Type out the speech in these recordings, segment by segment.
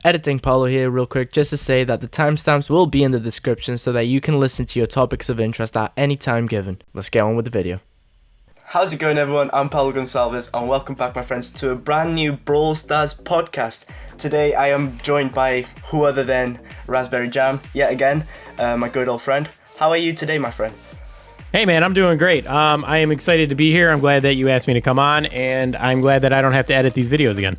Editing Paulo here real quick just to say that the timestamps will be in the description so that you can listen to your topics of interest at any time given. Let's get on with the video. How's it going, everyone? I'm Paulo Gonçalves and welcome back, my friends, to a brand new Brawl Stars podcast. Today I am joined by who other than Raspberry Jam, yet again, my good old friend. How are you today, my friend? Hey man, I'm doing great. I am excited to be here. I'm glad that you asked me to come on, and I'm glad that I don't have to edit these videos again.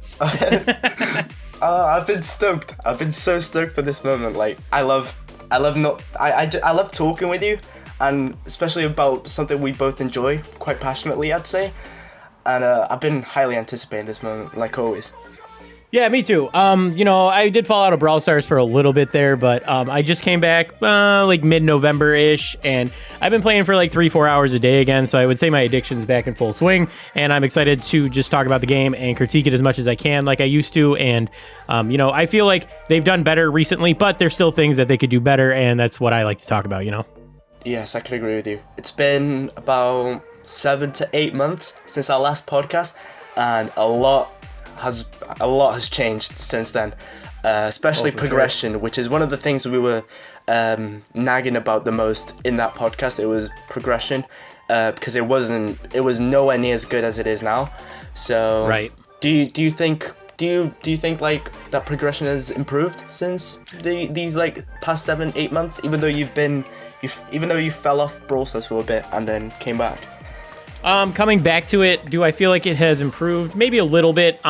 I've been stoked. I've been so stoked for this moment. Like, I love talking with you, and especially about something we both enjoy quite passionately, I'd say. And I've been highly anticipating this moment, like always. Yeah, me too. I did fall out of Brawl Stars for a little bit there, but I just came back like mid-November-ish, and I've been playing for like 3-4 hours a day again, so I would say my addiction's back in full swing, and I'm excited to just talk about the game and critique it as much as I can like I used to, and, I feel like they've done better recently, but there's still things that they could do better, and that's what I like to talk about, Yes, I could agree with you. It's been about 7 to 8 months since our last podcast, and a lot has changed since then, especially progression, sure. Which is one of the things we were nagging about the most in that podcast. It was progression, because it was nowhere near as good as it is now. So right. Do you think like that progression has improved since these like past 7-8 months, even though you fell off Brawl Stars for a bit and then came back? Coming back to it, do I feel like it has improved? Maybe a little bit.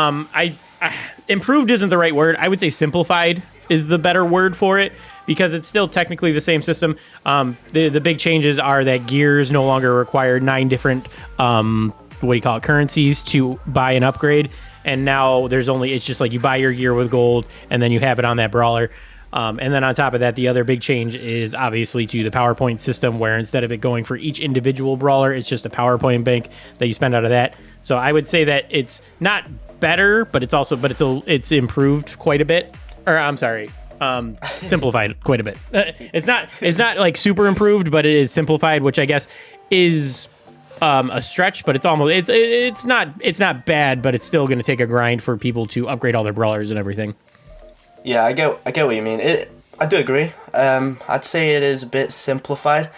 Improved isn't the right word. I would say simplified is the better word for it, because it's still technically the same system. The big changes are that gears no longer require 9 different, currencies to buy an upgrade. And now it's just like you buy your gear with gold and then you have it on that brawler. And then on top of that, the other big change is obviously to the PowerPoint system, where instead of it going for each individual brawler, it's just a PowerPoint bank that you spend out of that. So I would say that it's not better, but it's improved quite a bit. Or I'm sorry, simplified quite a bit. It's not like super improved, but it is simplified, which I guess is a stretch, but it's not bad, but it's still going to take a grind for people to upgrade all their brawlers and everything. Yeah, I get what you mean. I do agree. I'd say it is a bit simplified.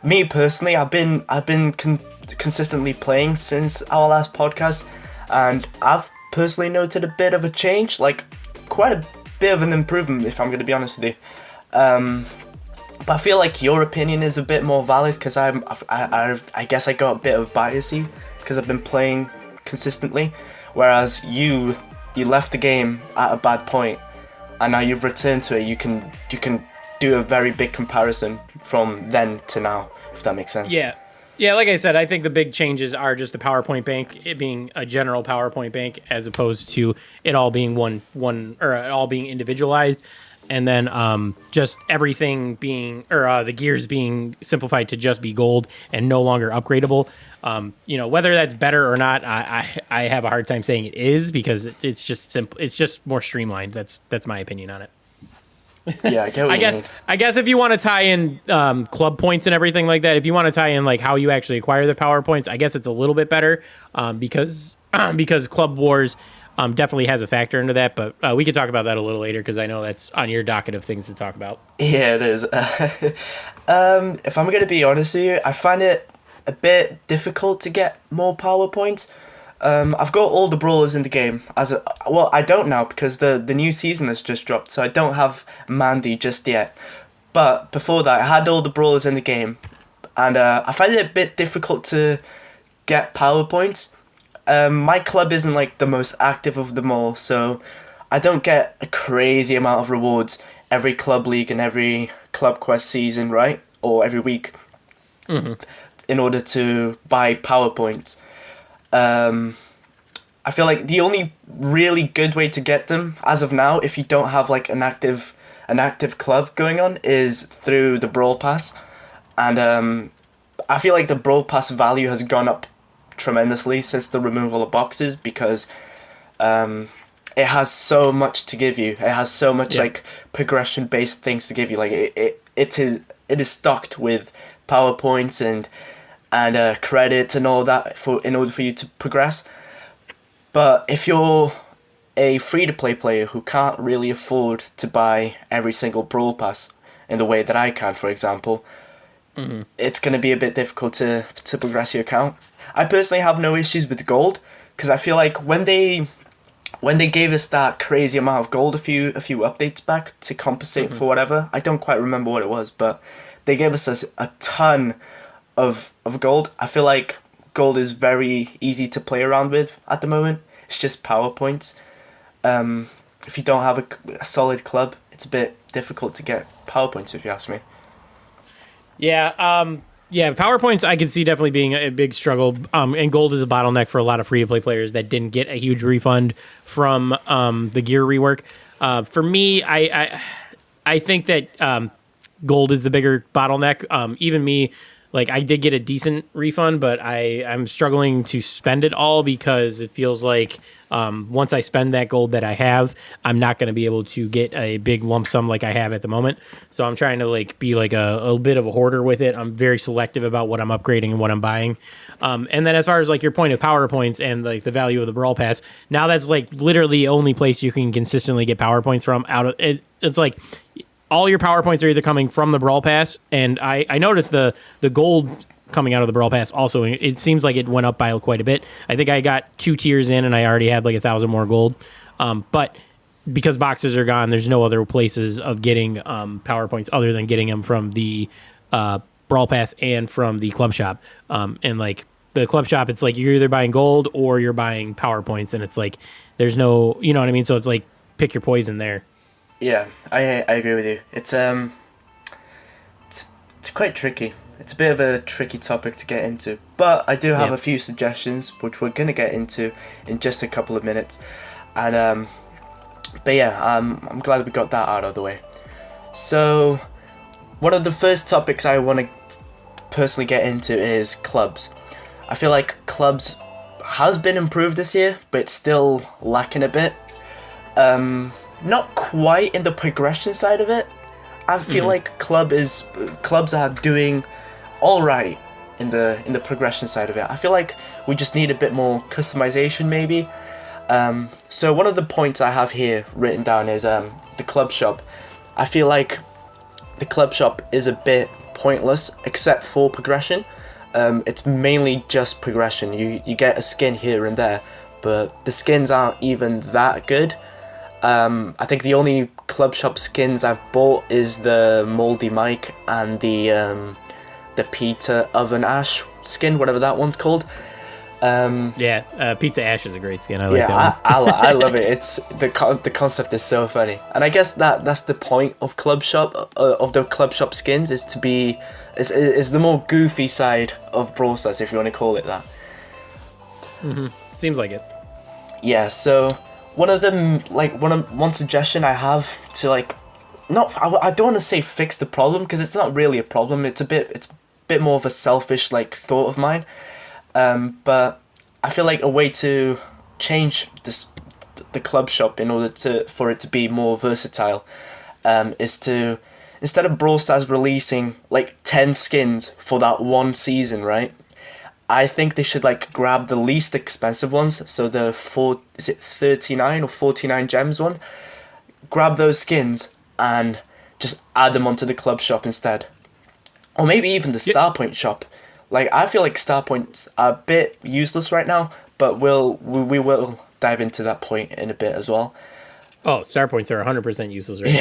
Me personally, I've been consistently playing since our last podcast, and I've personally noted a bit of a change, like quite a bit of an improvement, if I'm going to be honest with you. But I feel like your opinion is a bit more valid, because I guess I got a bit of biasy because I've been playing consistently, whereas you left the game at a bad point. And now you've returned to it. You can do a very big comparison from then to now, if that makes sense. Yeah. Like I said, I think the big changes are just the PowerPoint bank, it being a general PowerPoint bank, as opposed to it all being one or it all being individualized, and then just everything being the gears being simplified to just be gold and no longer upgradable. Whether that's better or not, I have a hard time saying it is, because it's just simple. It's just more streamlined. That's my opinion on it. Yeah, I get what you mean. I guess if you want to tie in club points and everything like that, if you want to tie in like how you actually acquire the power points, I guess it's a little bit better, because Club Wars definitely has a factor into that. But we could talk about that a little later, because I know that's on your docket of things to talk about. Yeah, it is. If I'm going to be honest with you, I find it a bit difficult to get more power points. I've got all the brawlers in the game. I don't now, because the new season has just dropped, so I don't have Mandy just yet. But before that, I had all the brawlers in the game, and I find it a bit difficult to get power points. My club isn't like the most active of them all, so I don't get a crazy amount of rewards every club league and every club quest season, right? Or every week. Mm-hmm. In order to buy power points. I feel like the only really good way to get them as of now, if you don't have like an active club going on, is through the Brawl Pass. And I feel like the Brawl Pass value has gone up tremendously since the removal of boxes, because it has so much to give you. It has so much like progression based things to give you. Like it is stocked with PowerPoints and credits and all that in order for you to progress. But if you're a free-to-play player who can't really afford to buy every single Brawl Pass in the way that I can, for example, it's going to be a bit difficult to progress your account. I personally have no issues with gold, because I feel like when they gave us that crazy amount of gold a few updates back to compensate for whatever, I don't quite remember what it was, but they gave us a ton of gold. I feel like gold is very easy to play around with at the moment. It's just power points. If you don't have a solid club, it's a bit difficult to get power points, if you ask me. Yeah, PowerPoints I could see definitely being a big struggle, and gold is a bottleneck for a lot of free-to-play players that didn't get a huge refund from the gear rework. For me, I think that gold is the bigger bottleneck. Even me, like, I did get a decent refund, but I'm struggling to spend it all because it feels like once I spend that gold that I have, I'm not going to be able to get a big lump sum like I have at the moment. So I'm trying to like be like a bit of a hoarder with it. I'm very selective about what I'm upgrading and what I'm buying. And then as far as like your point of power points and like the value of the Brawl Pass, now that's like literally the only place you can consistently get power points from out of it. It's like all your power points are either coming from the Brawl Pass, and I noticed the gold coming out of the Brawl Pass also, it seems like it went up by quite a bit. I think I got 2 tiers in, and I already had like 1,000 more gold. But because boxes are gone, there's no other places of getting power points other than getting them from the Brawl Pass and from the club shop. And like the club shop, it's like you're either buying gold or you're buying power points, and it's like there's no, you know what I mean? So it's like pick your poison there. Yeah, I agree with you. It's quite tricky. It's a bit of a tricky topic to get into, but I do have a few suggestions which we're gonna get into in just a couple of minutes, and but yeah, I'm glad we got that out of the way. So, one of the first topics I want to personally get into is clubs. I feel like clubs has been improved this year, but it's still lacking a bit. Not quite in the progression side of it. I feel like clubs are doing all right in the progression side of it. I feel like we just need a bit more customization, maybe. So one of the points I have here written down is the club shop. I feel like the club shop is a bit pointless except for progression. It's mainly just progression. You get a skin here and there, but the skins aren't even that good. I think the only club shop skins I've bought is the Moldy Mike and the Pizza Oven Ash skin, whatever that one's called. Pizza Ash is a great skin. I like that one. I love it. It's the concept is so funny, and I guess that's the point of club shop of the club shop skins is to be is the more goofy side of Brawl Stars, if you want to call it that. Seems like it. Yeah. So. One suggestion I have to I don't want to say fix the problem because it's not really a problem. It's a bit more of a selfish thought of mine. But I feel like a way to change the club shop in order for it to be more versatile, is to, instead of Brawl Stars releasing 10 skins for that one season, right? I think they should grab the least expensive ones, so the 39 or 49 gems one. Grab those skins and just add them onto the club shop instead, or maybe even the Star Point shop. I feel like Star Points are a bit useless right now, but we will dive into that point in a bit as well. Oh, Star Points are 100% useless right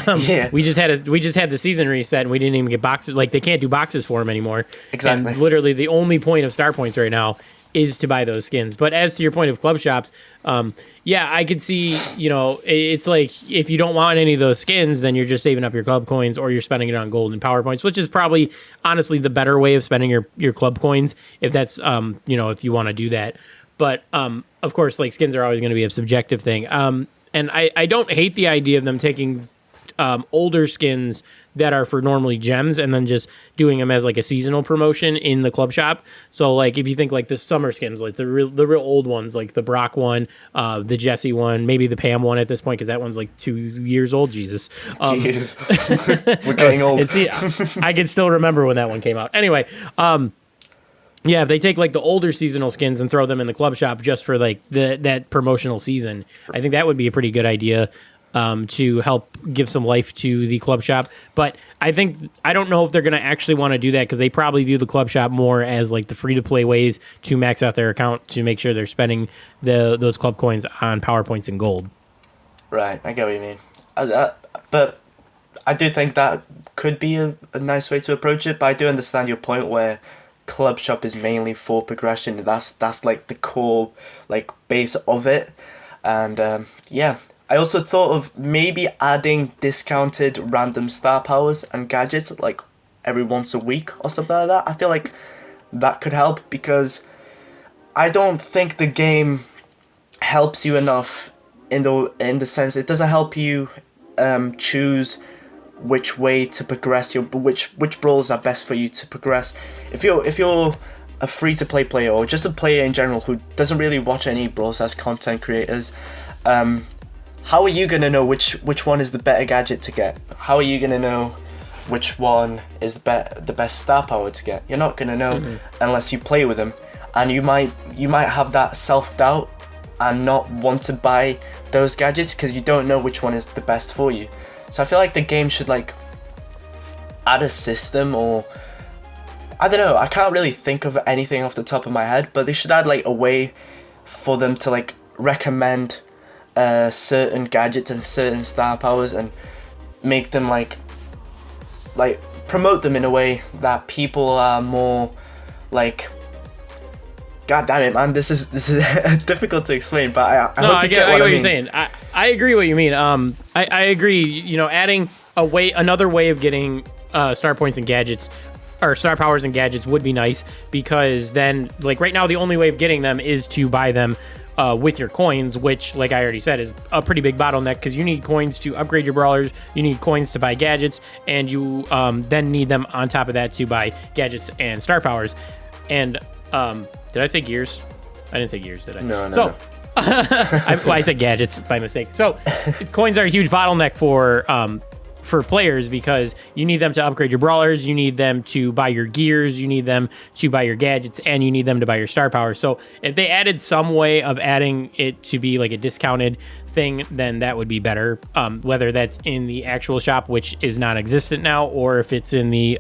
now. Yeah. We just had the season reset, and we didn't even get boxes. They can't do boxes for them anymore. Exactly. And literally, the only point of Star Points right now is to buy those skins. But as to your point of club shops, I could see. It's like if you don't want any of those skins, then you're just saving up your club coins, or you're spending it on gold and power points, which is probably honestly the better way of spending your club coins if that's if you want to do that. But of course, skins are always going to be a subjective thing. And I don't hate the idea of them taking older skins that are for normally gems and then just doing them as a seasonal promotion in the club shop. So if you think the summer skins, the real old ones, the Brock one, the Jesse one, maybe the Pam one at this point, because that one's 2 years old. Jesus. We're getting old. And see, I can still remember when that one came out. Anyway, Yeah, if they take like the older seasonal skins and throw them in the club shop just for like that promotional season, I think that would be a pretty good idea to help give some life to the club shop. But I don't know if they're going to actually want to do that because they probably view the club shop more as like the free to play ways to max out their account to make sure they're spending those club coins on power points and gold. Right, I get what you mean. But I do think that could be a nice way to approach it. But I do understand your point where club shop is mainly for progression. That's like the core like base of it. And yeah, I also thought of maybe adding discounted random star powers and gadgets like every once a week or something like that. I feel like that could help because I don't think the game helps you enough in the sense it doesn't help you choose which way to progress which brawlers are best for you to progress. If you're a free to play player or just a player in general who doesn't really watch any Brawl Stars content creators, how are you gonna know which one is the better gadget to get? How are you gonna know which one is the best star power to get? You're not gonna know unless you play with them, and you might have that self-doubt and not want to buy those gadgets because you don't know which one is the best for you. So I feel like the game should like add a system, or I don't know, I can't really think of anything off the top of my head, but they should add like a way for them to like recommend certain gadgets and certain star powers and make them like promote them in a way that people are more like, God damn it, man! This is difficult to explain, but I hope you get what you're saying. I agree what you mean. I agree. You know, adding another way of getting star points and gadgets, or star powers and gadgets, would be nice because then, like right now, the only way of getting them is to buy them with your coins, which, like I already said, is a pretty big bottleneck because you need coins to upgrade your brawlers, you need coins to buy gadgets, and you then need them on top of that to buy gadgets and star powers. And did I say gears? I didn't say gears, did I? No. I said gadgets by mistake. So coins are a huge bottleneck for players because you need them to upgrade your brawlers, you need them to buy your gears, you need them to buy your gadgets, and you need them to buy your star power. So if they added some way of adding it to be like a discounted thing, then that would be better. Whether that's in the actual shop, which is non-existent now, or if it's in the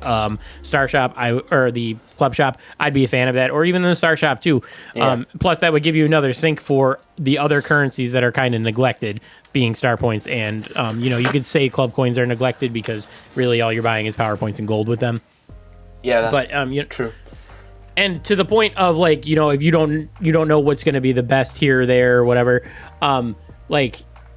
star shop, or the club shop, I'd be a fan of that, or even the star shop too. Yeah. Plus, that would give you another sync for the other currencies that are kind of neglected, being star points, and you could say club coins are neglected because really all you're buying is power points and gold with them. Yeah, that's true. And to the point of like, if you don't know what's going to be the best here or there or whatever,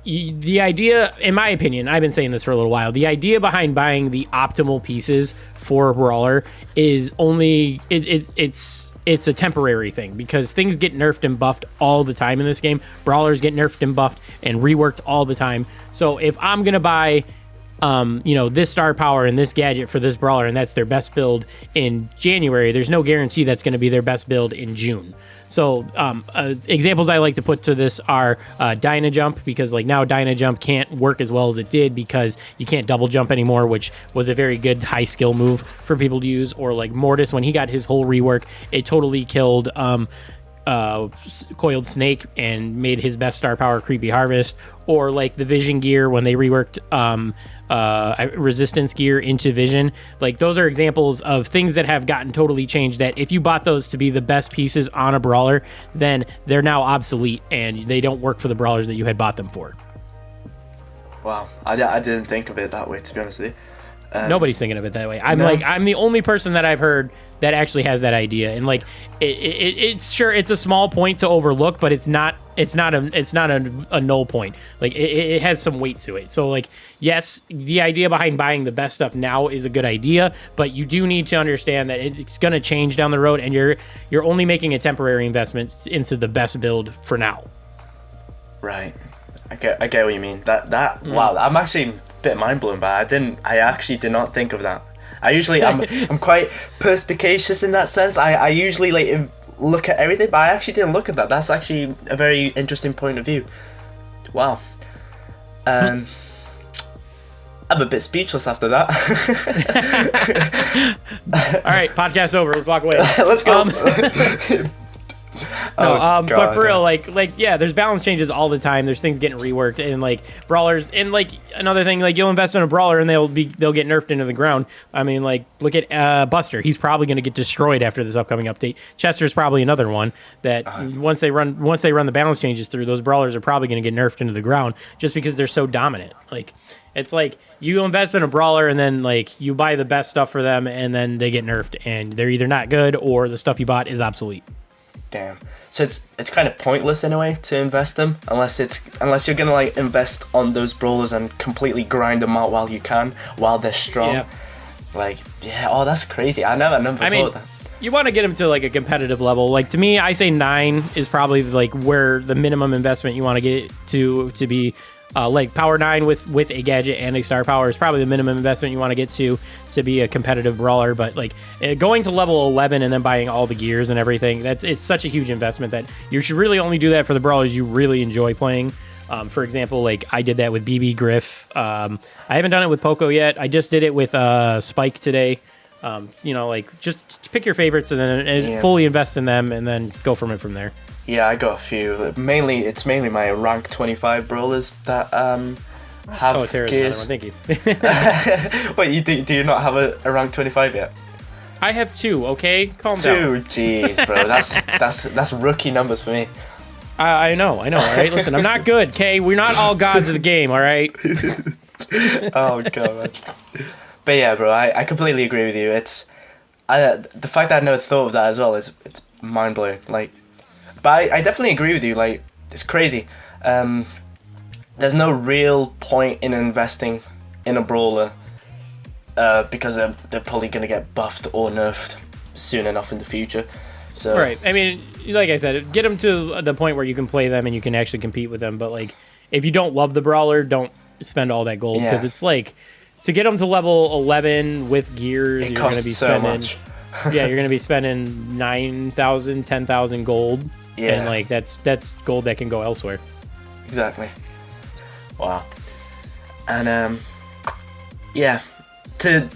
the idea, in my opinion, I've been saying this for a little while, the idea behind buying the optimal pieces for a brawler is only, it's a temporary thing because things get nerfed and buffed all the time in this game. Brawlers get nerfed and buffed and reworked all the time. So if I'm going to buy this star power and this gadget for this brawler and that's their best build in January, there's no guarantee that's going to be their best build in June. So examples I like to put to this are Dyna Jump, because like now Dyna Jump can't work as well as it did because you can't double jump anymore, which was a very good high skill move for people to use. Or like Mortis, when he got his whole rework, it totally killed Coiled Snake and made his best star power Creepy Harvest. Or like the Vision gear when they reworked Resistance gear into Vision. Like those are examples of things that have gotten totally changed, that if you bought those to be the best pieces on a brawler, then they're now obsolete and they don't work for the brawlers that you had bought them for. Wow, I didn't think of it that way, to be honest with you. Nobody's thinking of it that way. I'm the only person that I've heard that actually has that idea, and like it's sure it's a small point to overlook, but it's not a null point. Like it has some weight to it. So like, yes, the idea behind buying the best stuff now is a good idea, but you do need to understand that it's going to change down the road, and you're only making a temporary investment into the best build for now. Right. I get what you mean. Wow, I'm actually a bit mind blown by it. I actually did not think of that. I'm quite perspicacious in that sense. I usually like look at everything, but I actually didn't look at that. That's actually a very interesting point of view. Wow. I'm a bit speechless after that. All right, podcast over. Let's walk away. Let's go. But for real, yeah, there's balance changes all the time. There's things getting reworked, and like brawlers, and like another thing, like you'll invest in a brawler and they'll get nerfed into the ground. I mean, like look at Buster. He's probably going to get destroyed after this upcoming update. Chester's probably another one that once they run the balance changes through, those brawlers are probably going to get nerfed into the ground just because they're so dominant. Like it's like you invest in a brawler and then like you buy the best stuff for them and then they get nerfed and they're either not good or the stuff you bought is obsolete. Damn. So it's kind of pointless in a way to invest them unless you're gonna like invest on those brawlers and completely grind them out while they're strong. Yeah. Like that's crazy. I never thought that. You want to get them to like a competitive level. Like to me, I say 9 is probably like where the minimum investment you want to get to be. Like Power 9 with a gadget and a star power is probably the minimum investment you want to get to be a competitive brawler. But like going to level 11 and then buying all the gears and everything, it's such a huge investment that you should really only do that for the brawlers you really enjoy playing. For example, like I did that with BB Griff. I haven't done it with Poco yet. I just did it with Spike today. Like just pick your favorites and then fully invest in them and then go from there. Yeah, I got a few. It's mainly my rank 25 brawlers that have gears. Thank you. Wait, do you not have a rank 25 yet? I have 2. Okay, calm down. 2, jeez, bro. That's rookie numbers for me. I know. All right, listen, I'm not good. Okay, we're not all gods of the game. All right. Oh god. But yeah, bro, I completely agree with you. The fact that I never thought of that as well it's mind blowing. Like. But I definitely agree with you, like, it's crazy. There's no real point in investing in a brawler because they're probably going to get buffed or nerfed soon enough in the future. So right. I mean, like I said, get them to the point where you can play them and you can actually compete with them. But, like, if you don't love the brawler, don't spend all that gold. Because it's like, to get them to level 11 with gears, you're going to be spending... so much. Yeah, you're going to be spending 9,000, 10,000 gold. Yeah. And like that's gold that can go elsewhere. Exactly. Wow. And to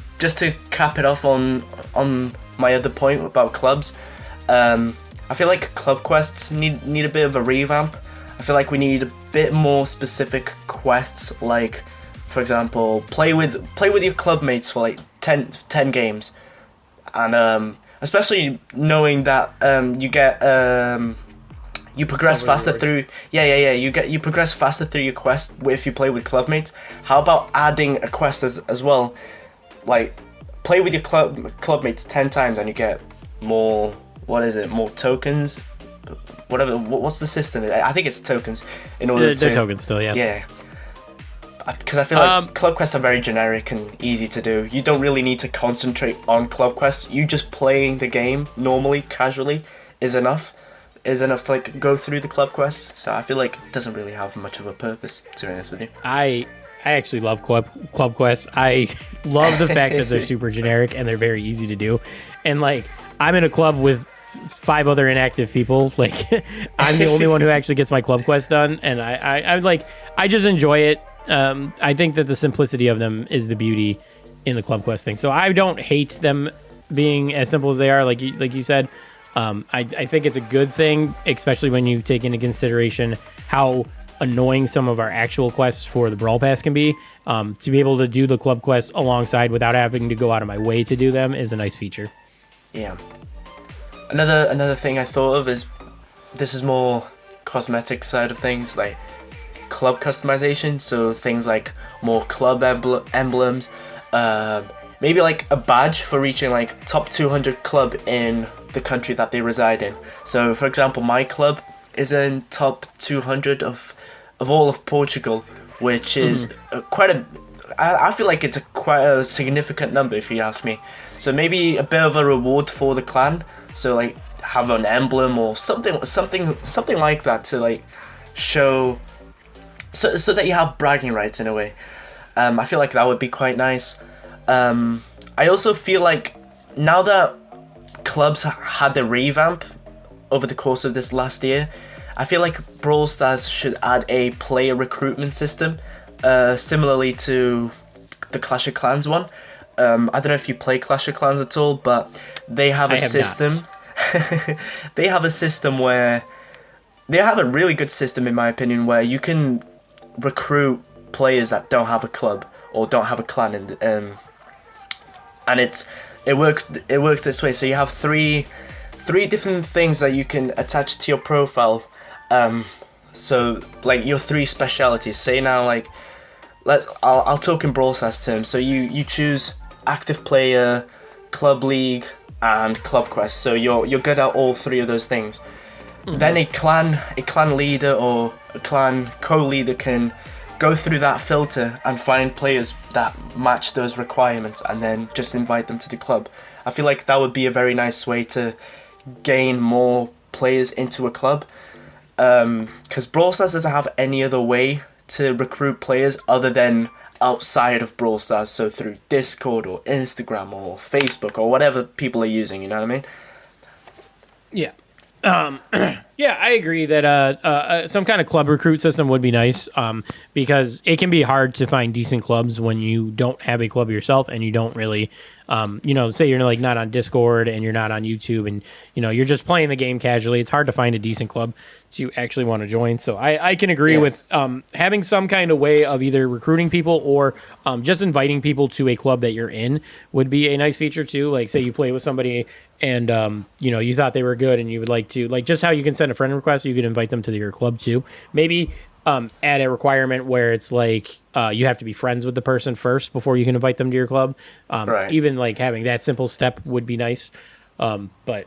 cap it off on my other point about clubs, I feel like club quests need a bit of a revamp. I feel like we need a bit more specific quests, like for example, play with your club mates for like 10 games. And especially knowing that you progress faster through you progress faster through your quest if you play with clubmates. How about adding a quest as well, like play with your clubmates 10 times and you get more tokens, whatever. What's the system? I think it's tokens in order they're tokens still. Yeah, because I feel like club quests are very generic and easy to do. You don't really need to concentrate on club quests. You just playing the game normally, casually is enough to like go through the club quests. So I feel like it doesn't really have much of a purpose, to be honest with you. I actually love club quests. I love the fact that they're super generic and they're very easy to do. And like I'm in a club with 5 other inactive people. Like I'm the only one who actually gets my club quest done, and I just enjoy it. I think that the simplicity of them is the beauty in the club quest thing. So I don't hate them being as simple as they are, like you said. I think it's a good thing, especially when you take into consideration how annoying some of our actual quests for the Brawl Pass can be. To be able to do the club quests alongside without having to go out of my way to do them is a nice feature. Yeah. Another thing I thought of is, this is more cosmetic side of things, like club customization. So things like more club emblems, maybe like a badge for reaching like top 200 club in the country that they reside in. So for example, my club is in top 200 of all of Portugal, which is I feel like it's quite a significant number if you ask me. So maybe a bit of a reward for the clan. So like have an emblem or something like that to like show, so that you have bragging rights in a way. I feel like that would be quite nice. I also feel like now that clubs had the revamp over the course of this last year, I feel like Brawl Stars should add a player recruitment system, similarly to the Clash of Clans one. I don't know if you play Clash of Clans at all, but they have a system. They have a system where they have a really good system, in my opinion, where you can recruit players that don't have a club or don't have a clan, and it works this way. So you have three different things that you can attach to your profile. So like your 3 specialities. Say now, like I'll talk in Brawl Stars terms. So you choose active player, club league, and club quest. So you're good at all 3 of those things. Then a clan leader or a clan co-leader can go through that filter and find players that match those requirements, and then just invite them to the club. I feel like that would be a very nice way to gain more players into a club. Because Brawl Stars doesn't have any other way to recruit players other than outside of Brawl Stars, so through Discord or Instagram or Facebook or whatever people are using, you know what I mean? Yeah. Yeah, I agree that some kind of club recruit system would be nice, because it can be hard to find decent clubs when you don't have a club yourself and you don't really, say you're like not on Discord and you're not on YouTube and, you're just playing the game casually. It's hard to find a decent club to actually want to join. So I can agree with having some kind of way of either recruiting people or just inviting people to a club that you're in would be a nice feature too. Like say you play with somebody and, you thought they were good and you would like to, like just how you can send a friend request, you could invite them to your club too. Maybe add a requirement where it's like you have to be friends with the person first before you can invite them to your club. Right. Even like having that simple step would be nice. But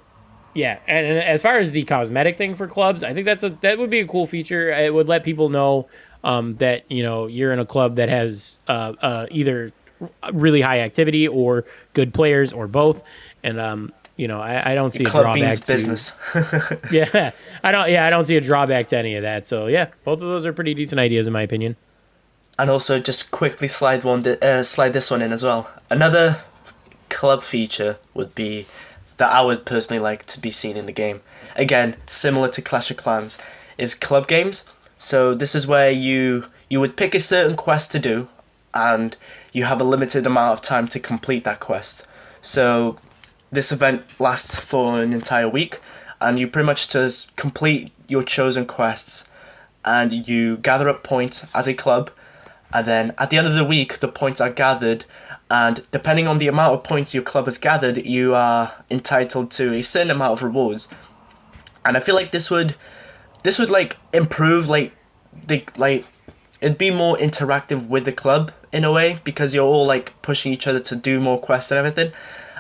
yeah, and as far as the cosmetic thing for clubs, I think that would be a cool feature. It would let people know that you're in a club that has either really high activity or good players or both, and I don't see a drawback to business. Yeah, I don't see a drawback to any of that. So yeah, both of those are pretty decent ideas in my opinion. And also, just quickly slide this one in as well. Another club feature would be that I would personally like to be seen in the game. Again, similar to Clash of Clans, is club games. So this is where you would pick a certain quest to do, and you have a limited amount of time to complete that quest. So this event lasts for an entire week, and you pretty much just complete your chosen quests, and you gather up points as a club, and then at the end of the week, the points are gathered, and depending on the amount of points your club has gathered, you are entitled to a certain amount of rewards. And I feel like this would like improve it'd be more interactive with the club in a way, because you're all like pushing each other to do more quests and everything.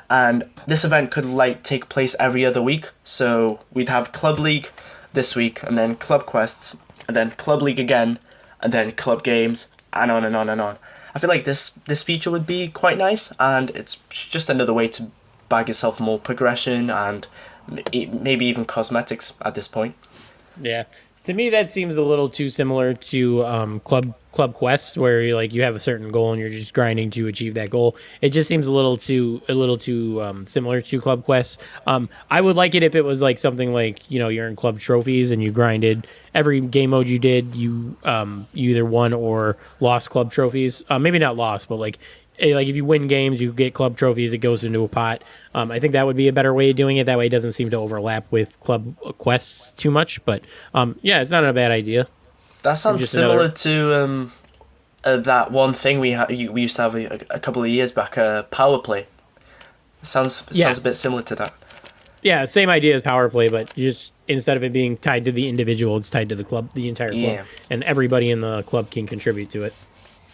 And this event could like take place every other week. So we'd have Club League this week, and then Club Quests, and then Club League again, and then Club Games, and on and on and on. I feel like this feature would be quite nice, and it's just another way to bag yourself more progression and maybe even cosmetics at this point. Yeah. To me, that seems a little too similar to club quests, where you have a certain goal and you're just grinding to achieve that goal. It just seems a little too similar to club quests. I would like it if it was like something like you're in club trophies and you grinded every game mode you did. You either won or lost club trophies. Maybe not lost, but like if you win games, you get club trophies. It goes into a pot. I think that would be a better way of doing it. That way, it doesn't seem to overlap with club quests too much. But yeah, it's not a bad idea. That sounds similar to that one thing we used to have a couple of years back. Power play. Sounds a bit similar to that. Yeah, same idea as power play, but just instead of it being tied to the individual, it's tied to the club, the entire club, and everybody in the club can contribute to it.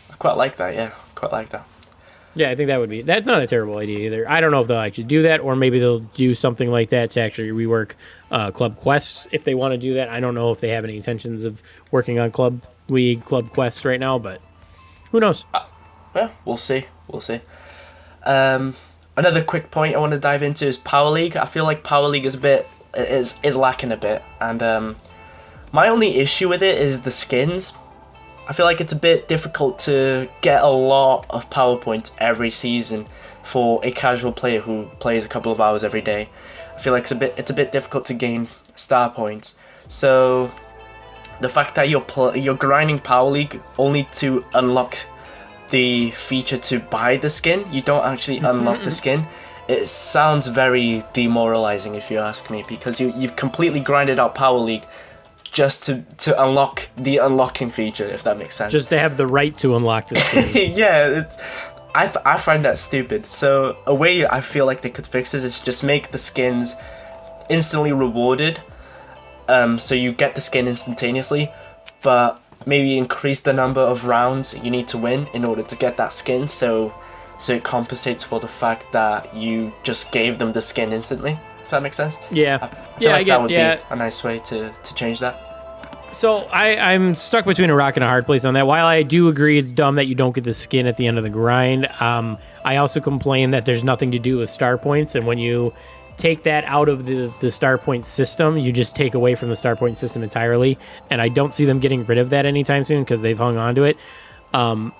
I quite like that. Yeah, quite like that. Yeah, I think that's not a terrible idea either. I don't know if they'll actually do that, or maybe they'll do something like that to actually rework club quests if they want to do that. I don't know if they have any intentions of working on club league, club quests right now, but who knows? Yeah, we'll see. Another quick point I want to dive into is Power League. I feel like Power League is lacking a bit, and my only issue with it is the skins. I feel like it's a bit difficult to get a lot of power points every season for a casual player who plays a couple of hours every day. I feel like it's a bit difficult to gain star points. So the fact that you're grinding Power League only to unlock the feature to buy the skin. You don't actually unlock the skin. It sounds very demoralizing if you ask me, because you've completely grinded out Power League just to unlock the unlocking feature, if that makes sense. Just to have the right to unlock the skin. Yeah, I find that stupid. So a way I feel like they could fix this is just make the skins instantly rewarded. So you get the skin instantaneously, but maybe increase the number of rounds you need to win in order to get that skin, so it compensates for the fact that you just gave them the skin instantly, if that makes sense. Yeah. I feel like that would be a nice way to change that. So I'm stuck between a rock and a hard place on that. While I do agree it's dumb that you don't get the skin at the end of the grind, I also complain that there's nothing to do with star points, and when you take that out of the star point system, you just take away from the star point system entirely, and I don't see them getting rid of that anytime soon because they've hung on to it.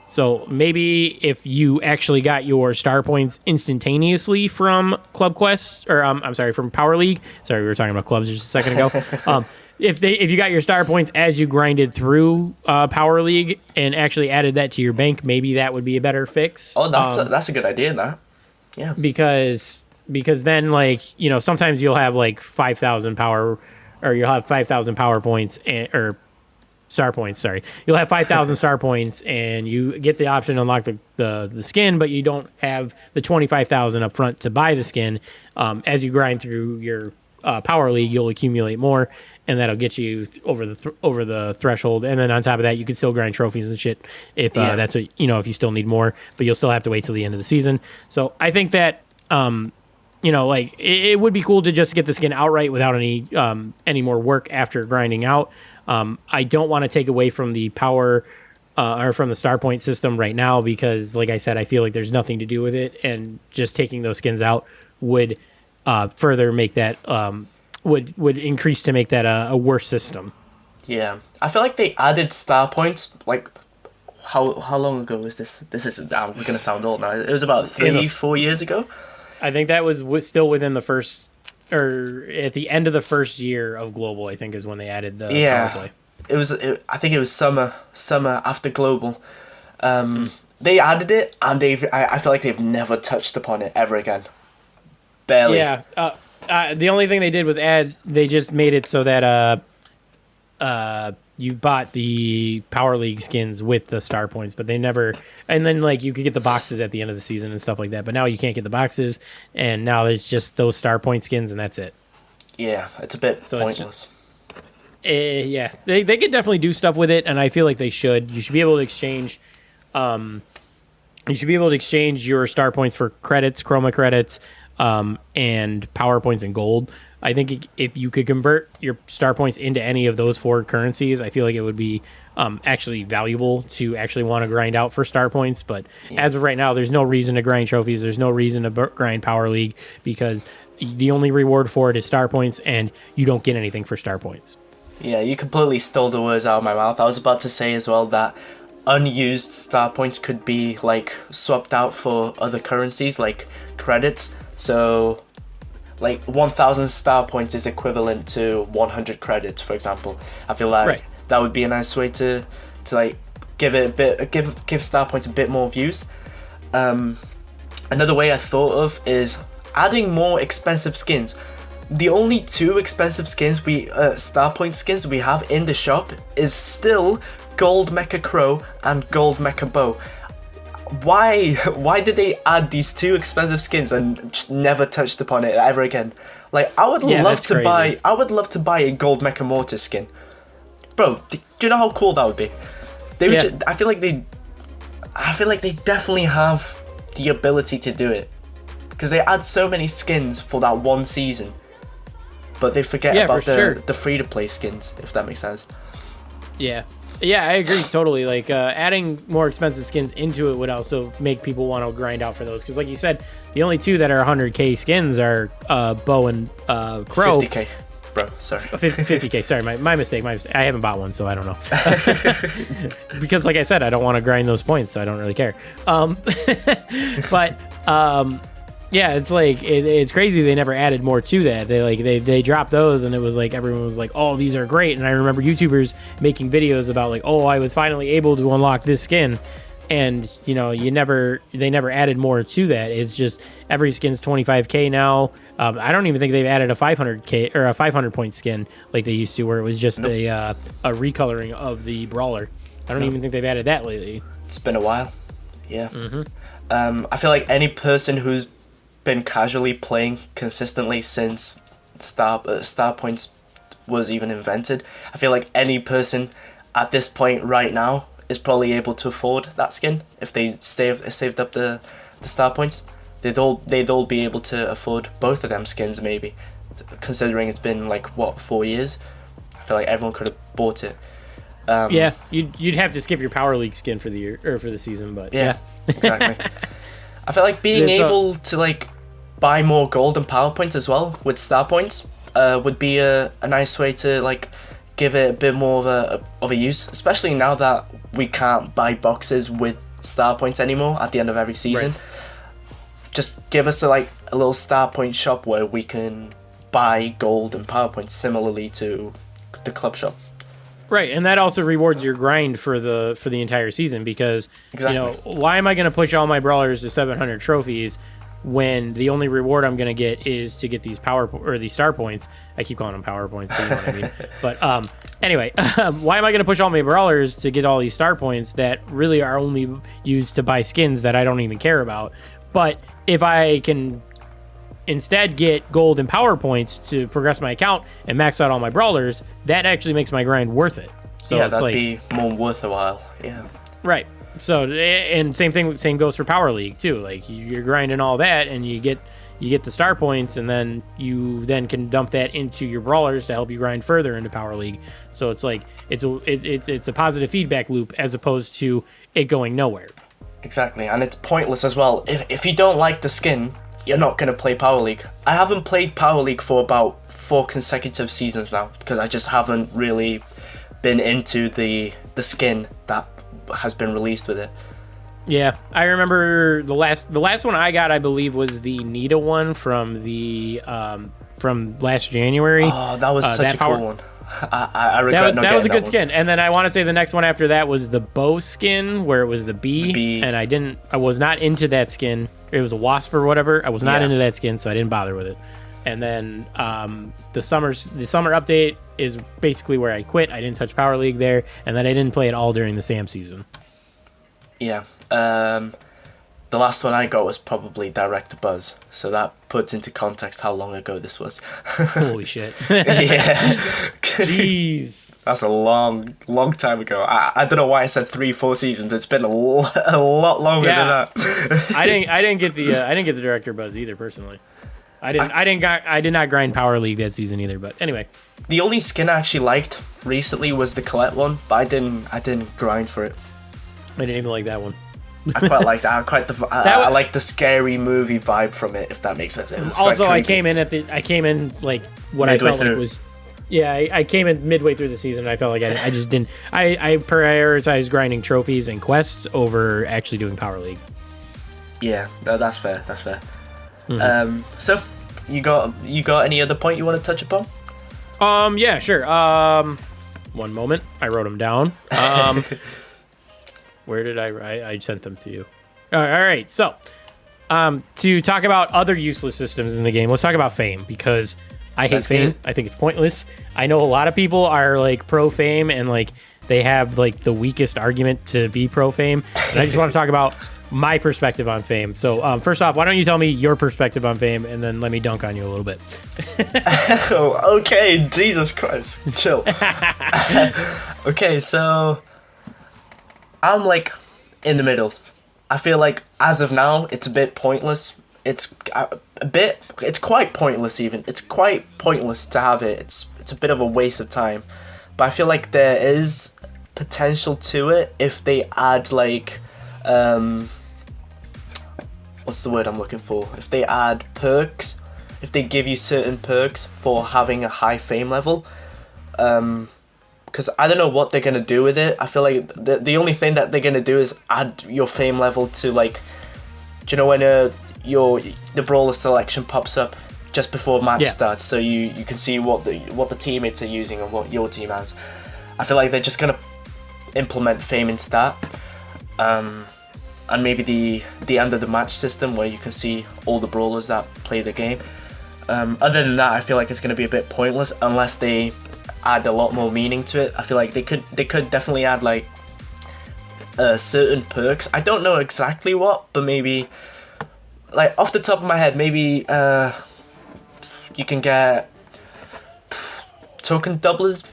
So maybe if you actually got your star points instantaneously from Club Quest, or I'm sorry, from Power League. Sorry, we were talking about clubs just a second ago. If you got your star points as you grinded through Power League and actually added that to your bank, maybe that would be a better fix. Oh, that's a good idea, that. Yeah. Because then, like, you know, sometimes you'll have like 5,000 power, or you'll have 5,000 power points or star points. Sorry, you'll have 5,000 star points, and you get the option to unlock the skin, but you don't have the 25,000 up front to buy the skin. As you grind through your Power League, you'll accumulate more, and that'll get you over the threshold. And then on top of that, you can still grind trophies and shit if that's what, you know, if you still need more, but you'll still have to wait till the end of the season. So I think that. You know, like, it would be cool to just get the skin outright without any more work after grinding out. I don't want to take away from the power or from the star point system right now because, like I said, I feel like there's nothing to do with it, and just taking those skins out would further make that would increase to make that a worse system. Yeah, I feel like they added star points like. How long ago was this? This is we're gonna sound old now. It was about 3-4 years ago. I think that was still within the first, or at the end of the first year of Global, I think is when they added the power play. I think it was summer after Global. They added it, and I feel like they've never touched upon it ever again. Barely. Yeah. The only thing they did was they just made it so that you bought the Power League skins with the star points, but they never, and then like you could get the boxes at the end of the season and stuff like that, but now you can't get the boxes, and now it's just those star point skins and that's it. Yeah, it's a bit pointless. Yeah, they could definitely do stuff with it, and I feel like they should. You should be able to exchange your star points for credits, Chroma credits, and power points and gold. I think if you could convert your star points into any of those 4 currencies, I feel like it would be actually valuable to actually want to grind out for star points. But as of right now, there's no reason to grind trophies. There's no reason to grind Power League because the only reward for it is star points, and you don't get anything for star points. Yeah, you completely stole the words out of my mouth. I was about to say as well that unused star points could be like swapped out for other currencies like credits. So like 1,000 star points is equivalent to 100 credits, for example. I feel like that would be a nice way to like give star points a bit more views. Another way I thought of is adding more expensive skins. The only 2 expensive skins star point skins we have in the shop is still Gold Mecha Crow and Gold Mecha Bow. Why did they add these 2 expensive skins and just never touched upon it ever again? Like, I would love to buy a Gold Mecha Mortis skin. Bro, do you know how cool that would be? I feel like they definitely have the ability to do it. Because they add so many skins for that one season. But they forget about the free-to-play skins, if that makes sense. Yeah. Yeah, I agree totally. Like, adding more expensive skins into it would also make people want to grind out for those. Because like you said, the only 2 that are 100k skins are Bow and Crow. 50k. Bro, sorry. 50k, sorry. My mistake. I haven't bought one, so I don't know. Because like I said, I don't want to grind those points, so I don't really care. But... yeah, it's like it's crazy they never added more to that. They dropped those, and it was like everyone was like, "Oh, these are great." And I remember YouTubers making videos about like, "Oh, I was finally able to unlock this skin," and they never added more to that. It's just every skin's 25k now. I don't even think they've added a 500k or a 500 point skin like they used to, where it was just a recoloring of the brawler. I don't even think they've added that lately. It's been a while. Yeah. I feel like any person who's been casually playing consistently since star points was even invented, I feel like any person at this point right now is probably able to afford that skin if they saved up the star points. They'd all be able to afford both of them skins, maybe, considering it's been like 4 years. I feel like everyone could have bought it. Yeah, you'd have to skip your Power League skin for the year or for the season, but yeah. Exactly. I feel like being able to like buy more gold and power points as well with star points would be a nice way to like give it a bit more of a use, especially now that we can't buy boxes with star points anymore at the end of every season. Right. Just give us a little star point shop where we can buy gold and power points similarly to the club shop. Right, and that also rewards your grind for the entire season, because why am I going to push all my brawlers to 700 trophies when the only reward I'm going to get is to get these these star points? I keep calling them power points, but you know what I mean. But anyway, why am I going to push all my brawlers to get all these star points that really are only used to buy skins that I don't even care about? But if I can instead get gold and power points to progress my account and max out all my brawlers, that actually makes my grind worth it. So yeah, it's that'd like, be more worth a while. Yeah. Right. So, and same goes for Power League too. Like you're grinding all that, and you get the star points, and then you can dump that into your brawlers to help you grind further into Power League. So it's like it's a positive feedback loop as opposed to it going nowhere. Exactly, and it's pointless as well. If you don't like the skin, you're not going to play Power League. I haven't played Power League for about 4 consecutive seasons now, because I just haven't really been into the skin that has been released with it. Yeah, I remember the last one I got, I believe, was the Nita one from from last January. Oh, that was such a cool one. I regret not that was a getting good skin. And then I want to say the next one after that was the bow skin, where it was the bee. And I was not into that skin. It was a wasp or whatever. I was not into that skin, so I didn't bother with it. And then the summer update is basically where I quit. I didn't touch Power League there, and then I didn't play it all during the Sam season. Yeah. The last one I got was probably Direct Buzz, so that puts into context how long ago this was. Holy shit. Yeah. Jeez. That's a long time ago. I don't know why I said 3-4 seasons. It's been a lot longer than that. I didn't get the Director Buzz either personally. I did not grind Power League that season either. But anyway, the only skin I actually liked recently was the Colette one, but I didn't grind for it. I didn't even like that one. I quite liked that. I like the scary movie vibe from it, if that makes sense. It was also, I came in like what midway I felt through. Like was. Yeah, I came in midway through the season, and I felt like I just didn't. I prioritized grinding trophies and quests over actually doing Power League. Yeah, that's fair. That's fair. Mm-hmm. So you got any other point you want to touch upon? Yeah, sure. One moment, I wrote them down. Where did I write? I sent them to you. All right. So, to talk about other useless systems in the game, let's talk about fame, because I hate fame. I think it's pointless. I know a lot of people are like pro fame, and like they have like the weakest argument to be pro fame. And I just want to talk about my perspective on fame. So, first off, why don't you tell me your perspective on fame, and then let me dunk on you a little bit. Oh, okay. Jesus Christ. Chill. Okay, so I'm like in the middle. I feel like as of now, it's a bit pointless. It's quite pointless even. It's quite pointless to have it. It's a bit of a waste of time. But I feel like there is potential to it if they add like, what's the word I'm looking for? If they add perks, if they give you certain perks for having a high fame level, because I don't know what they're gonna do with it. I feel like the only thing that they're gonna do is add your fame level to like, do you know when the brawler selection pops up just before match starts, so you can see what the teammates are using and what your team has. I feel like they're just gonna implement fame into that. and maybe the end of the match system where you can see all the brawlers that play the game. Other than that, I feel like it's going to be a bit pointless unless they add a lot more meaning to it. I feel like they could definitely add like certain perks. I don't know exactly what, but maybe like off the top of my head, maybe you can get token doublers.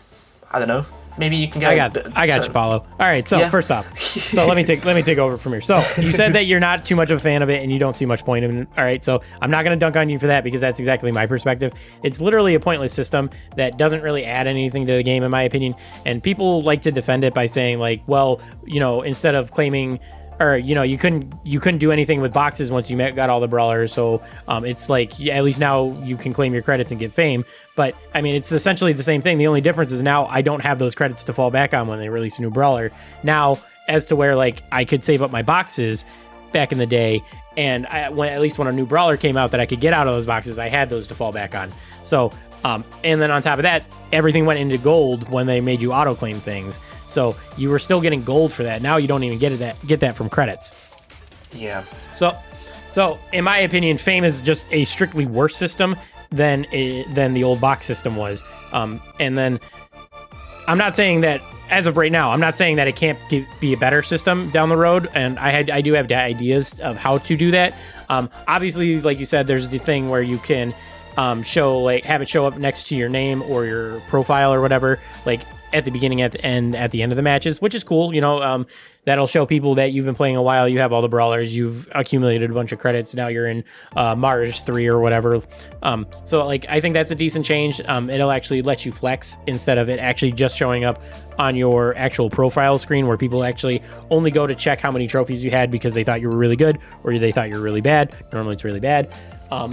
I don't know. Maybe you can get. I got you, Paulo. All right. So first off, so let me take over from here. So you said that you're not too much of a fan of it and you don't see much point in it. All right. So I'm not going to dunk on you for that because that's exactly my perspective. It's literally a pointless system that doesn't really add anything to the game, in my opinion. And people like to defend it by saying like, well, instead of claiming, or you couldn't do anything with boxes once you got all the brawlers, so it's like at least now you can claim your credits and get fame. But I mean, it's essentially the same thing. The only difference is now I don't have those credits to fall back on when they release a new brawler now, as to where like I could save up my boxes back in the day, and at least when a new brawler came out that I could get out of those boxes, I had those to fall back on. So and then on top of that, everything went into gold when they made you auto claim things. So you were still getting gold for that. Now you don't even get that from credits. Yeah. So in my opinion, fame is just a strictly worse system than the old box system was. And then I'm not saying that as of right now, I'm not saying that it can't be a better system down the road. And I do have ideas of how to do that. Obviously, like you said, there's the thing where you can have it show up next to your name or your profile or whatever, like at the beginning, at the end of the matches, which is cool. That'll show people that you've been playing a while. You have all the brawlers. You've accumulated a bunch of credits. Now you're in Mars 3 or whatever. So like I think that's a decent change. It'll actually let you flex instead of it actually just showing up on your actual profile screen, where people actually only go to check how many trophies you had because they thought you were really good or they thought you were really bad. Normally it's really bad. So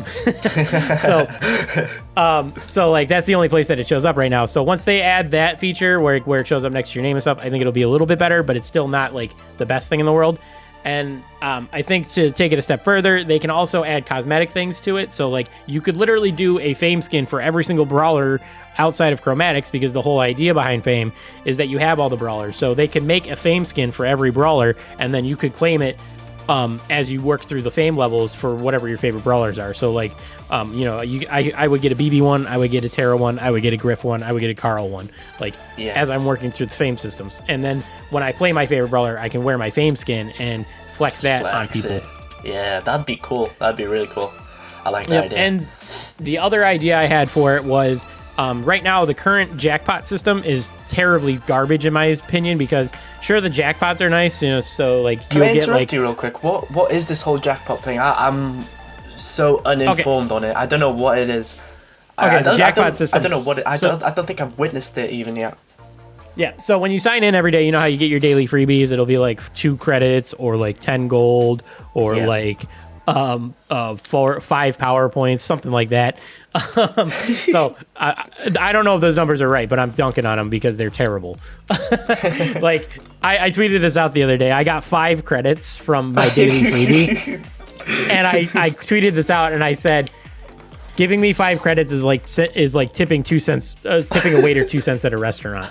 like that's the only place that it shows up right now. So once they add that feature where it shows up next to your name and stuff, I think it'll be a little bit better, but it's still not like the best thing in the world. And I think to take it a step further, they can also add cosmetic things to it. So like you could literally do a fame skin for every single brawler outside of chromatics, because the whole idea behind fame is that you have all the brawlers. So they can make a fame skin for every brawler, and then you could claim it as you work through the fame levels for whatever your favorite brawlers are. So like, I would get a BB one, I would get a Terra one, I would get a Griff one, I would get a Carl one, like as I'm working through the fame systems. And then when I play my favorite brawler, I can wear my fame skin and flex that on people. It. Yeah, that'd be cool. That'd be really cool. I like that idea. And the other idea I had for it was, right now, the current jackpot system is terribly garbage in my opinion, because sure, the jackpots are nice, so like you'll get like. You real quick. What is this whole jackpot thing? I'm so uninformed on it. I don't know what it is. The jackpot system. I don't know what it. I don't think I've witnessed it even yet. Yeah, so when you sign in every day, you know how you get your daily freebies? It'll be like 2 credits or like 10 gold or like 5 PowerPoints, something like that. So I don't know if those numbers are right, but I'm dunking on them because they're terrible. Like I tweeted this out the other day. I got 5 credits from my daily freebie, and I tweeted this out and I said, giving me 5 credits is like tipping 2 cents, tipping a waiter 2 cents at a restaurant.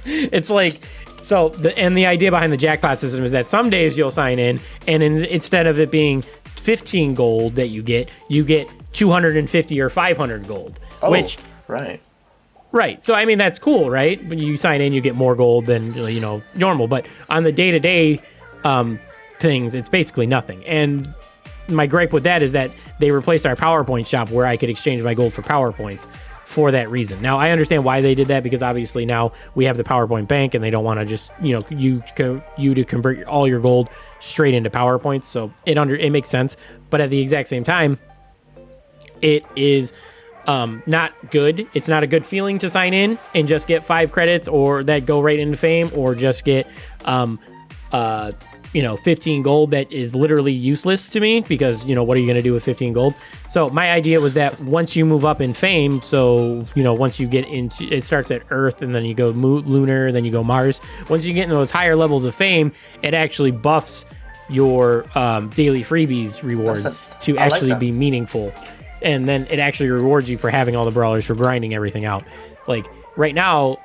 It's like. So, the idea behind the jackpot system is that some days you'll sign in, and instead of it being 15 gold that you get 250 or 500 gold. Right. Right. So, I mean, that's cool, right? When you sign in, you get more gold than, normal. But on the day-to-day things, it's basically nothing. And my gripe with that is that they replaced our PowerPoint shop where I could exchange my gold for PowerPoints. For that reason. Now, I understand why they did that, because obviously now we have the PowerPoint bank and they don't want to just, you to convert all your gold straight into PowerPoints. So it makes sense. But at the exact same time, it is not good. It's not a good feeling to sign in and just get 5 credits or that go right into fame, or just get 15 gold that is literally useless to me, because, what are you going to do with 15 gold? So my idea was that once you move up in fame, so, once you get into, it starts at Earth and then you go lunar, then you go Mars. Once you get into those higher levels of Fame, it actually buffs your daily freebies rewards to actually be meaningful. And then it actually rewards you for having all the brawlers, for grinding everything out. Like right now,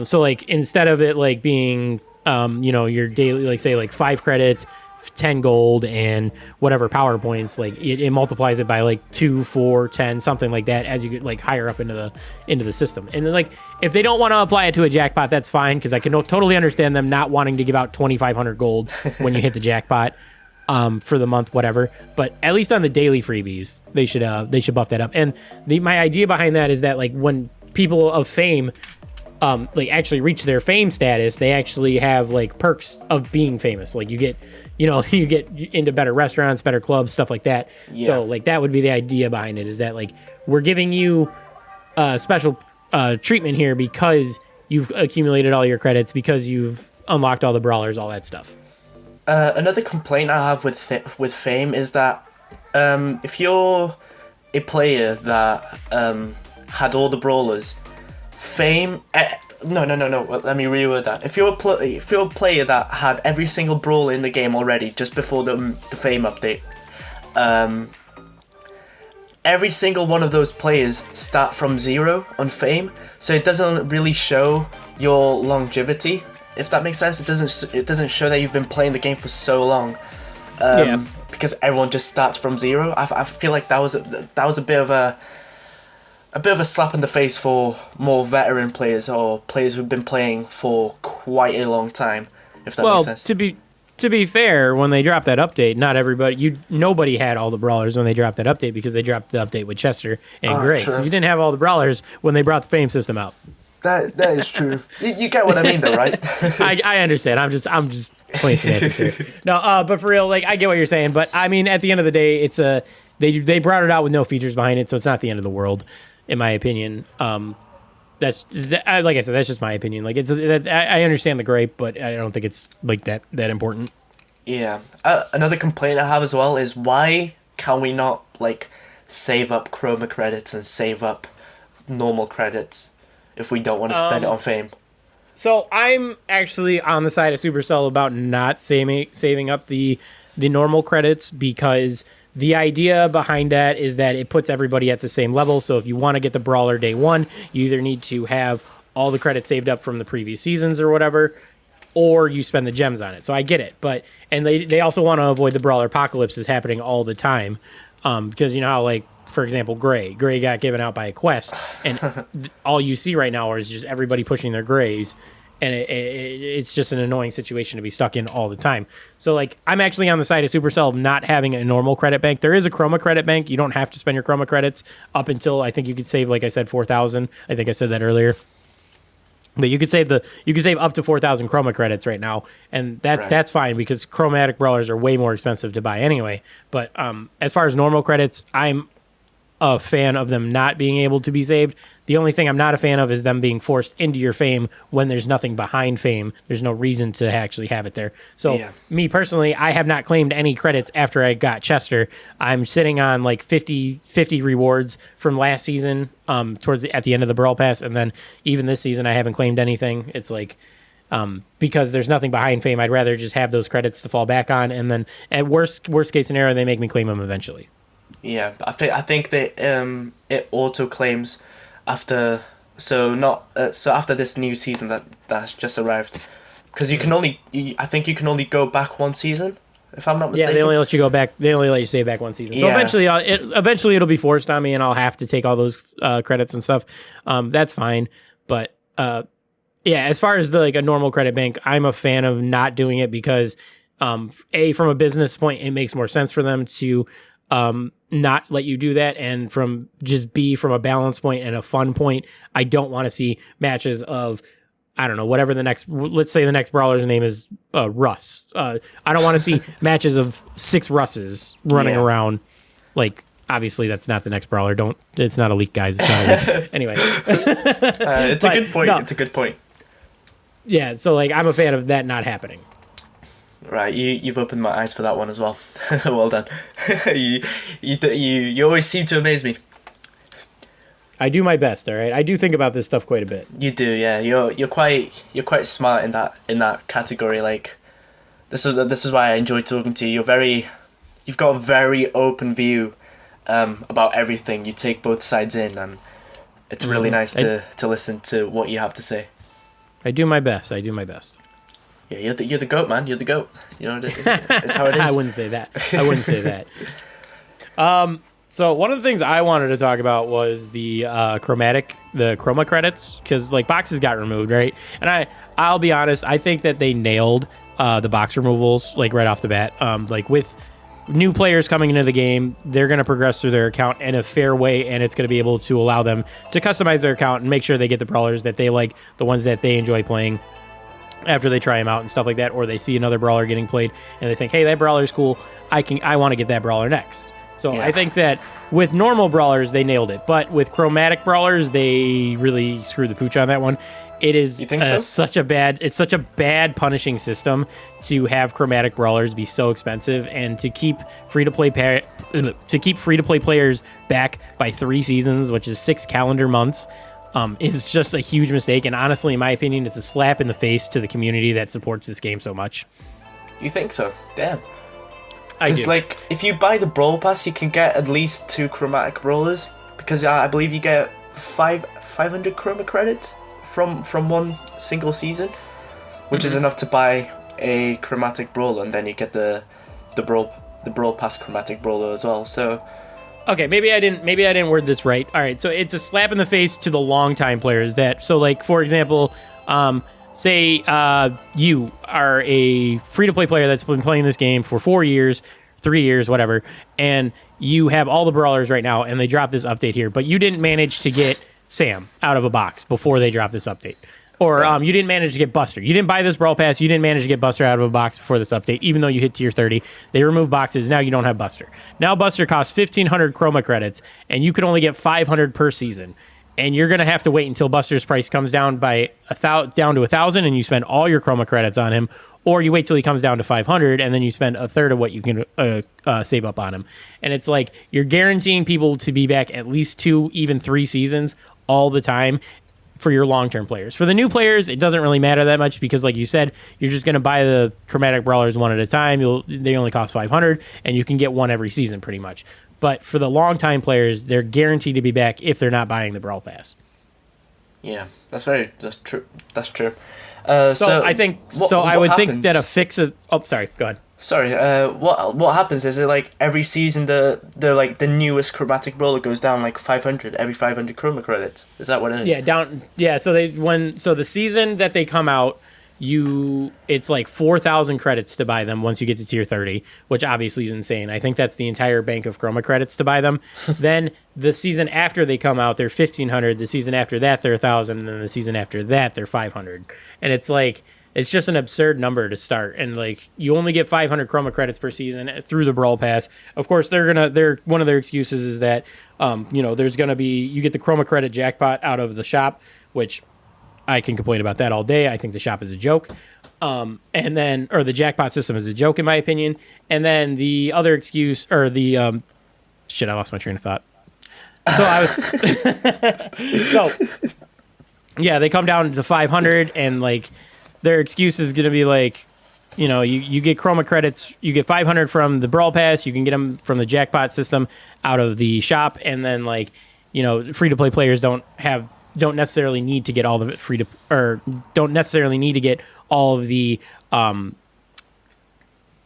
so like instead of it like being your daily, like say like 5 credits, 10 gold, and whatever power points, like it multiplies it by like 2, 4, 10, something like that as you get like higher up into the system. And then like if they don't want to apply it to a jackpot, that's fine, because I can totally understand them not wanting to give out 2,500 gold when you hit the jackpot for the month, whatever. But at least on the daily freebies, they should buff that up. And my idea behind that is that like when people of fame like actually reach their fame status, they actually have like perks of being famous. Like you get into better restaurants, better clubs, stuff like that. Yeah. So like that would be the idea behind it, is that like we're giving you special treatment here because you've accumulated all your credits, because you've unlocked all the brawlers, all that stuff. Another complaint I have with fame is that if you're a player that had all the brawlers, fame. No. Let me reword that. If you're a player that had every single brawler in the game already just before the fame update, every single one of those players start from 0 on fame, so it doesn't really show your longevity. If that makes sense, it doesn't show that you've been playing the game for so long. Because everyone just starts from 0. I feel like that was a bit of a slap in the face for more veteran players, or players who've been playing for quite a long time, if that makes sense. To be fair, when they dropped that update, nobody had all the brawlers when they dropped that update, because they dropped the update with Chester and Gray. True. So you didn't have all the brawlers when they brought the fame system out. That is true. You get what I mean, though, right? I understand. I'm just playing semantics here. No, but for real, like I get what you're saying. But I mean, at the end of the day, it's they brought it out with no features behind it, so it's not the end of the world, in my opinion. Like I said, that's just my opinion. Like I understand the gripe, but I don't think it's like that important. Yeah. Another complaint I have as well is, why can we not like save up Chroma credits and save up normal credits if we don't want to spend it on fame? So I'm actually on the side of Supercell about not saving up the normal credits, because the idea behind that is that it puts everybody at the same level. So if you want to get the Brawler day 1, you either need to have all the credits saved up from the previous seasons or whatever, or you spend the gems on it. So I get it. And they also want to avoid the Brawler apocalypses happening all the time. Because you know how, like, for example, Gray got given out by a quest, and all you see right now is just everybody pushing their Grays. And it's just an annoying situation to be stuck in all the time. So, like, I'm actually on the side of Supercell of not having a normal credit bank. There is a Chroma credit bank. You don't have to spend your Chroma credits up until, I think you could save, like I said, 4,000. I think I said that earlier. But you could save up to 4,000 Chroma credits right now, and that's fine, because chromatic brawlers are way more expensive to buy anyway. But as far as normal credits, I'm a fan of them not being able to be saved. The only thing I'm not a fan of is them being forced into your fame when there's nothing behind fame. There's no reason to actually have it there. So Me personally, I have not claimed any credits after I got Chester. I'm sitting on like 50 rewards from last season at the end of the Brawl Pass, and then even this season I haven't claimed anything. It's like because there's nothing behind fame, I'd rather just have those credits to fall back on, and then at worst case scenario, they make me claim them eventually. Yeah, I think that it auto claims after after this new season that's just arrived, because I think you can only go back one season, if I'm not mistaken. Yeah, they only let you go back. They only let you save back one season. So eventually it'll be forced on me, and I'll have to take all those credits and stuff. That's fine, but as far as a normal credit bank, I'm a fan of not doing it, because from a business point, it makes more sense for them to not let you do that, and from a balance point and a fun point, I don't want to see matches of, I don't know, whatever let's say the next brawler's name is Russ. I don't want to see matches of 6 Russes running around. Like, obviously that's not the next brawler. It's not a leak, guys. It's not a leak. Anyway. It's a good point. No. It's a good point. Yeah, so I'm a fan of that not happening. Right, you've opened my eyes for that one as well. Well done. You always seem to amaze me. I do my best, all right. I do think about this stuff quite a bit. You do, yeah. You're quite smart in that category. Like, this is why I enjoy talking to you. You've got a very open view about everything. You take both sides in, and it's really nice to listen to what you have to say. I do my best. Yeah, you're the goat, man. You're the goat. You know, it's how it is. I wouldn't say that. I wouldn't say that. So one of the things I wanted to talk about was the Chroma credits, because like boxes got removed, right? And I'll be honest, I think that they nailed the box removals like right off the bat. Like with new players coming into the game, they're going to progress through their account in a fair way, and it's going to be able to allow them to customize their account and make sure they get the brawlers that they like, the ones that they enjoy playing after they try them out and stuff like that, or they see another brawler getting played and they think, hey, that brawler's cool, I want to get that brawler next. So yeah. I think that with normal brawlers, they nailed it. But with chromatic brawlers, they really screwed the pooch on that one. It is such a bad punishing system to have chromatic brawlers be so expensive, and to keep free-to-play players back by 3 seasons, which is 6 calendar months, is just a huge mistake. And honestly, in my opinion, it's a slap in the face to the community that supports this game so much. You think so? Damn. Because, like, if you buy the Brawl Pass, you can get at least 2 chromatic brawlers. Because I believe you get 500 chroma credits from one single season, which is enough to buy a chromatic brawler, and then you get the Brawl Pass chromatic brawler as well. So, okay, maybe I didn't word this right. All right, so it's a slap in the face to the long-time players that. So, like, for example, say you are a free-to-play player that's been playing this game for 4 years, 3 years, whatever, and you have all the brawlers right now, and they drop this update here, but you didn't manage to get Sam out of a box before they drop this update. Or you didn't manage to get Buster. You didn't buy this Brawl Pass. You didn't manage to get Buster out of a box before this update, even though you hit tier 30. They remove boxes. Now you don't have Buster. Now Buster costs 1,500 chroma credits, and you can only get 500 per season. And you're going to have to wait until Buster's price comes down by down to 1,000, and you spend all your chroma credits on him, or you wait till he comes down to 500, and then you spend a third of what you can save up on him. And it's like you're guaranteeing people to be back at least 2, even 3 seasons all the time for your long-term players. For the new players, it doesn't really matter that much because, like you said, you're just going to buy the chromatic brawlers one at a time. They only cost 500, and you can get one every season pretty much. But for the long-time players, they're guaranteed to be back if they're not buying the Brawl Pass. Yeah, that's true. That's true. So I think I would think that a fix of. Oh, sorry. Go ahead. Sorry. What happens is it like every season the newest chromatic brawler goes down like 500 every 500 chroma credits. Is that what it is? Yeah, down. Yeah. So the season that they come out, it's like 4,000 credits to buy them once you get to tier 30, which obviously is insane. I think that's the entire bank of chroma credits to buy them. Then the season after they come out, they're 1,500. The season after that, they're 1,000. And then the season after that, they're 500. And it's like, it's just an absurd number to start. And like, you only get 500 chroma credits per season through the Brawl Pass. Of course, one of their excuses is that, there's going to be, you get the chroma credit jackpot out of the shop, which I can complain about that all day. I think the shop is a joke. Or the jackpot system is a joke, in my opinion. And then the other excuse, or the, I lost my train of thought. Yeah, they come down to 500, and like, their excuse is going to be like, you get chroma credits, you get 500 from the Brawl Pass, you can get them from the jackpot system out of the shop, and then like, free-to-play players don't necessarily need to get all the don't necessarily need to get all of the man,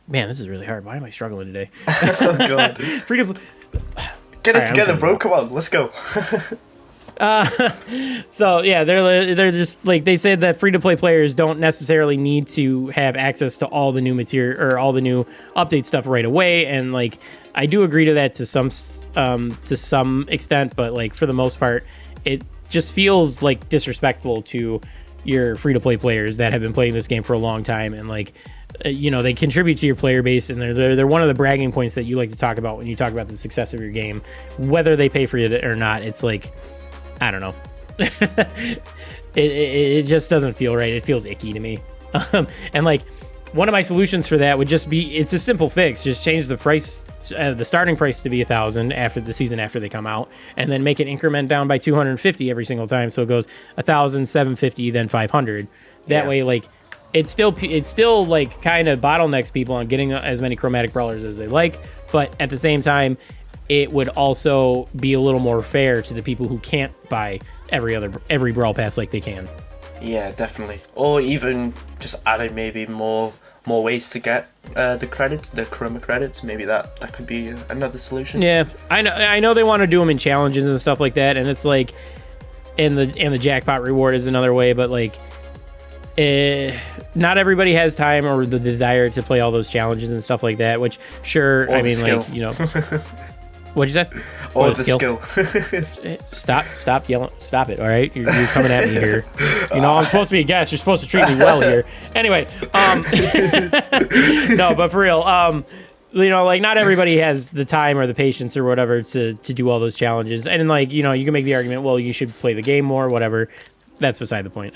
this is really hard. Why am I struggling today? Oh god. Get it together, bro. Come on, let's go. So yeah, they're just like, they said that free-to-play players don't necessarily need to have access to all the new material or all the new update stuff right away, and like, I do agree to that to some extent, but like, for the most part, it just feels like disrespectful to your free-to-play players that have been playing this game for a long time, and like, they contribute to your player base, and they're one of the bragging points that you like to talk about when you talk about the success of your game, whether they pay for it or not. It's like, I don't know. it just doesn't feel right. It feels icky to me. And like, one of my solutions for that would just be, it's a simple fix. Just change the price, the starting price to be 1,000 after the season after they come out, and then make it increment down by 250 every single time. So it goes 1,000, 750, then 500. That way, like, it's still like kind of bottlenecks people on getting as many chromatic brawlers as they like, but at the same time, it would also be a little more fair to the people who can't buy every Brawl Pass like they can. Yeah, definitely. Or even just adding maybe more ways to get the credits, the Chroma credits. Maybe that could be another solution. Yeah, I know they want to do them in challenges and stuff like that, and it's like, and the jackpot reward is another way, but like, not everybody has time or the desire to play all those challenges and stuff like that. Which, sure, Or I the mean, skill. like, you know, what'd you say? Or the skill. Stop yelling. Stop it. All right. You're coming at me here. You know, I'm supposed to be a guest. You're supposed to treat me well here. Anyway, no, but for real, you know, like, not everybody has the time or the patience or whatever to do all those challenges. And like, you know, you can make the argument, well, you should play the game more, whatever. That's beside the point.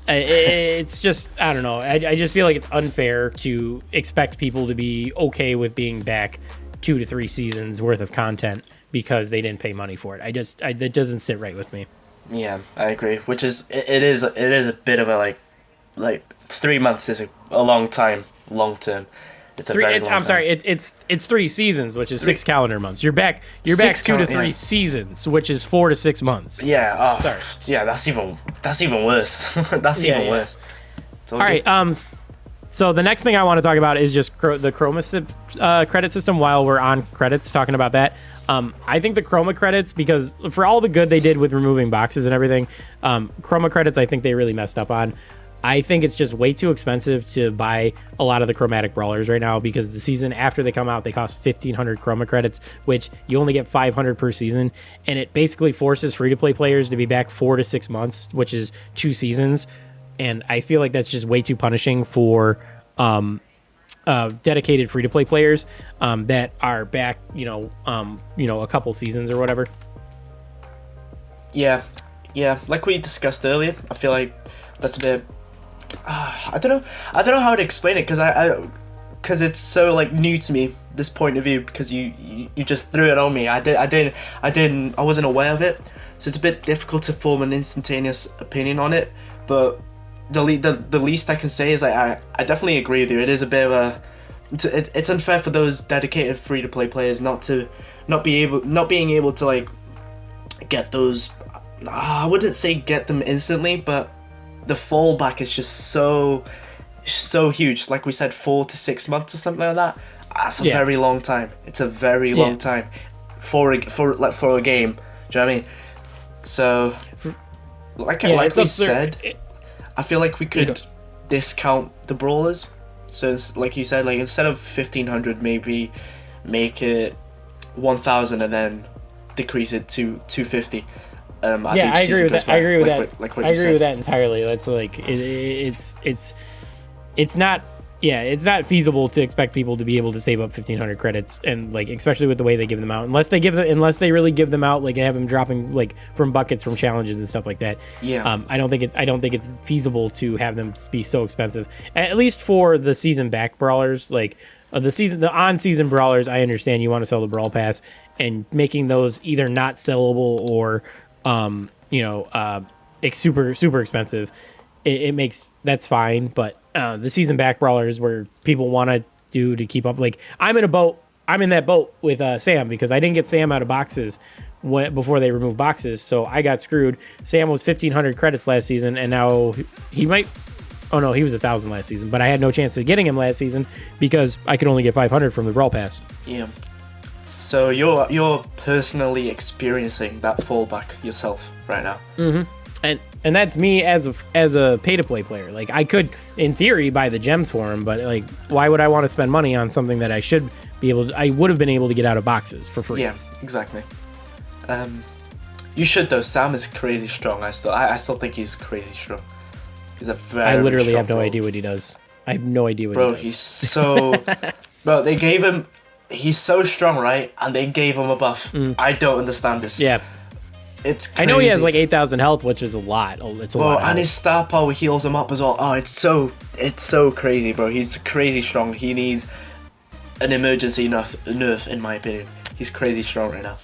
It's just, I don't know. I just feel like it's unfair to expect people to be okay with being back 2 to 3 seasons worth of content because they didn't pay money for it. It doesn't sit right with me. Yeah, I agree. Which is it is a bit of a like 3 months is a long time, long term. It's a very long time. I'm sorry, it's 3 seasons, which is 6 calendar months. You're back 2 to 3 seasons, which is 4 to 6 months. Yeah. Oh, sorry. Yeah, that's even worse. That's even worse. All right. So the next thing I want to talk about is just the Chroma credit system. While we're on credits, talking about that, I think the Chroma credits, because for all the good they did with removing boxes and everything, Chroma credits I think they really messed up on. I think it's just way too expensive to buy a lot of the chromatic brawlers right now, because the season after they come out, they cost 1,500 Chroma credits, which you only get 500 per season, and it basically forces free-to-play players to be back 4 to 6 months, which is 2 seasons. And I feel like that's just way too punishing for dedicated free-to-play players that are back, a couple seasons or whatever. Yeah, like we discussed earlier, I feel like that's a bit. I don't know how to explain it, because it's so like new to me, this point of view, because you just threw it on me. I wasn't aware of it, so it's a bit difficult to form an instantaneous opinion on it. But the least I can say is I definitely agree with you. It is a bit of it's unfair for those dedicated free to play players not being able to like get those. I wouldn't say get them instantly, but the fallback is just so huge. Like we said, 4 to 6 months or something like that. That's a very long time. It's a very long time for a game. Do you know what I mean? So, like we said, I feel like we could discount the brawlers. So, like you said, like instead of 1,500, maybe make it 1,000 and then decrease it to 250. I agree with that. I agree with that. I agree with that entirely. That's like it's not. Yeah, it's not feasible to expect people to be able to save up 1,500 credits, and like especially with the way they give them out, unless they really give them out, like have them dropping like from buckets from challenges and stuff like that. Yeah. I don't think it's feasible to have them be so expensive. At least for the season back brawlers, like the on season brawlers. I understand you want to sell the brawl pass, and making those either not sellable or super expensive. It makes that's fine, but the season back brawlers where people want to do to keep up, like I'm in that boat with Sam, because I didn't get Sam out of boxes before they removed boxes, so I got screwed. Sam was 1,500 credits last season, and now he might. Oh no, he was 1,000 last season, but I had no chance of getting him last season because I could only get 500 from the brawl pass. Yeah. So you're personally experiencing that fallback yourself right now. Mm-hmm. And that's me as a pay-to-play player. Like, I could, in theory, buy the gems for him, but like, why would I want to spend money on something that I would have been able to get out of boxes for free? Yeah, exactly. You should though. Sam is crazy strong. I still think he's crazy strong. He's a very. I literally strong have no idea what he does. I have no idea what he does. Bro, he's so. Bro, they gave him. He's so strong, right? And they gave him a buff. I don't understand this. Yeah. It's crazy. I know he has like 8,000 health, which is a lot. It's a lot. And his star power heals him up as well. Oh, it's so crazy, bro. He's crazy strong. He needs an emergency nerf, in my opinion. He's crazy strong right now.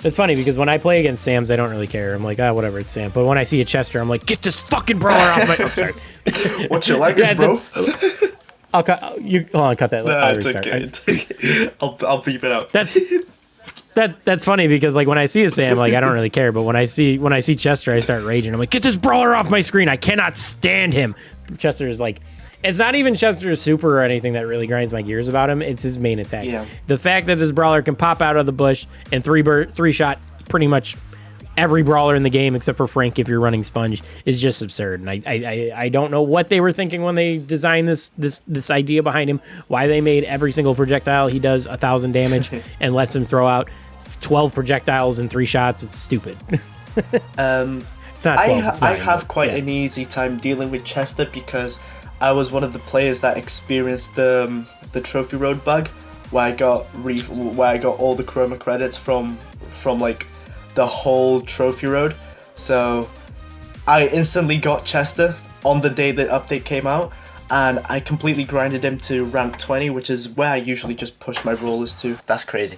It's funny because when I play against Sam's, I don't really care. I'm like, whatever, it's Sam. But when I see a Chester, I'm like, get this fucking brawler off my. Oh, sorry. What's your language, bro? I'll cut. Cut that. No, it's okay. I'll beep it out. That's funny because like when I see a Sam, like I don't really care, but when I see Chester, I start raging. I'm like, get this brawler off my screen! I cannot stand him. Chester is like, it's not even Chester's super or anything that really grinds my gears about him. It's his main attack. Yeah. The fact that this brawler can pop out of the bush and three shot pretty much every brawler in the game except for Frank if you're running Sponge is just absurd. And I don't know what they were thinking when they designed this idea behind him, why they made every single projectile he does 1,000 damage and lets him throw out 12 projectiles in 3 shots. It's stupid. It's not 12. I have quite an easy time dealing with Chester because I was one of the players that experienced the Trophy Road bug where I got all the Chroma credits from like the whole Trophy Road. So I instantly got Chester on the day the update came out, and I completely grinded him to rank 20, which is where I usually just push my brawlers to. That's crazy.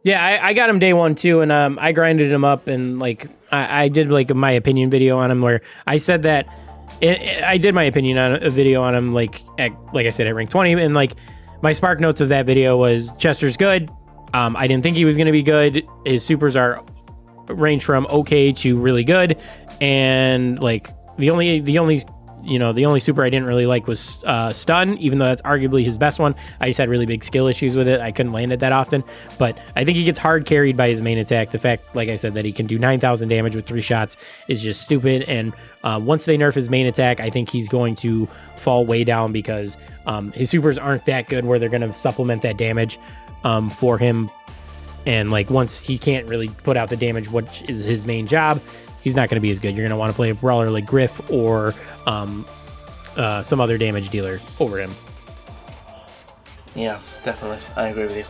Yeah, I got him day 1 too, and I grinded him up, and like I did like my opinion video on him where I said that I did my opinion on a video on him like I said at rank 20, and like my spark notes of that video was Chester's good. I didn't think he was going to be good. His supers are range from okay to really good, and like the only super I didn't really like was stun, even though that's arguably his best one. I just had really big skill issues with it. I couldn't land it that often, but I think he gets hard carried by his main attack. The fact, like I said, that he can do 9,000 damage with 3 shots is just stupid. And once they nerf his main attack, I think he's going to fall way down because his supers aren't that good where they're going to supplement that damage for him. And like once he can't really put out the damage, which is his main job, he's not going to be as good. You're going to want to play a brawler like Griff or some other damage dealer over him. Yeah, definitely. I agree with you.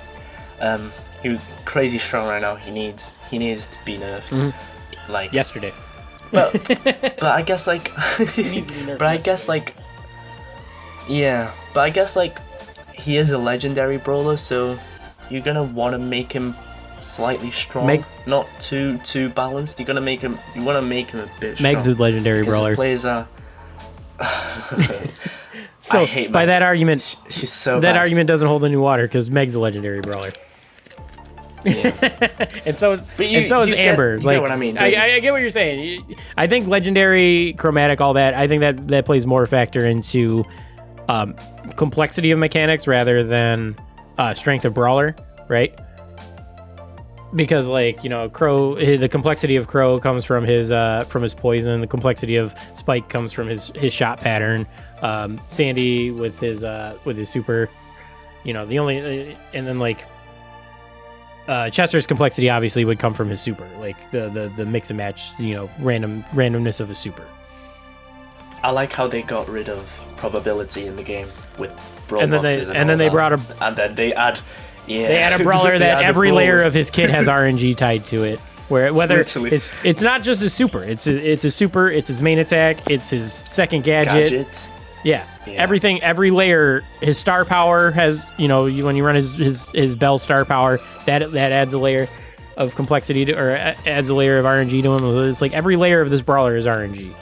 He's crazy strong right now. He needs to be nerfed. Mm-hmm. Like yesterday. But I guess like he needs to be nerfed. But I guess like he is a legendary brawler, so you're gonna want to make him slightly strong, not too balanced. You want to make him a bit strong. Meg's a legendary brawler. Players are. So by that argument, she's so that bad. argument doesn't hold any water because Meg's a legendary brawler. Yeah. and so is Amber. You like, get what I mean. I get what you're saying. I think legendary, chromatic, all that. I think that plays more factor into complexity of mechanics rather than strength of brawler, right? Because like, you know, Crow, the complexity of Crow comes from his poison. The complexity of Spike comes from his shot pattern. Sandy with his super, you know, the only and then like Chester's complexity obviously would come from his super, like the mix and match, you know, randomness of his super. I like how they got rid of probability in the game with brawl and then boxes and then they brought a and then they add. Yeah. They add a brawler that every layer of his kit has RNG tied to it. Whether it's not just his super, it's a super, it's his main attack, it's his second gadget. Yeah. Everything, every layer, his star power has, you know, when you run his Bell star power, that adds a layer of complexity or adds a layer of RNG to him. It's like every layer of this brawler is RNG.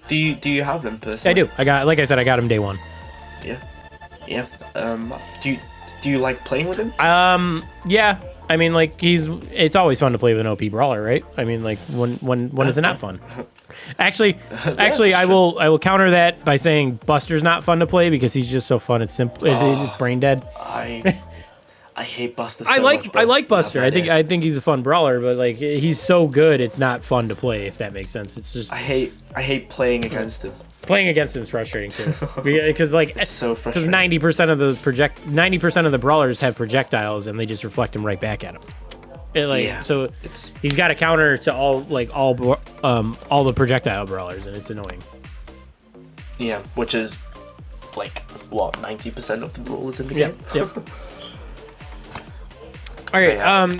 Do you have them personally? I do. Like I said, I got him day 1. Yeah. Do you like playing with him? Yeah. I mean, like it's always fun to play with an OP brawler, right? I mean, like when is it not fun? Actually, I will counter that by saying Buster's not fun to play because he's just so fun. It's simple. It's brain dead. I hate Buster. I like Buster. I think he's a fun brawler, but like he's so good, it's not fun to play. If that makes sense, it's just I hate playing against him. Playing against him is frustrating too, because like it's so frustrating. Because 90% of the brawlers have projectiles and they just reflect them right back at him. So he's got a counter to all the projectile brawlers, and it's annoying. Yeah, which is like what 90% of the brawlers in the game. Yep. All right.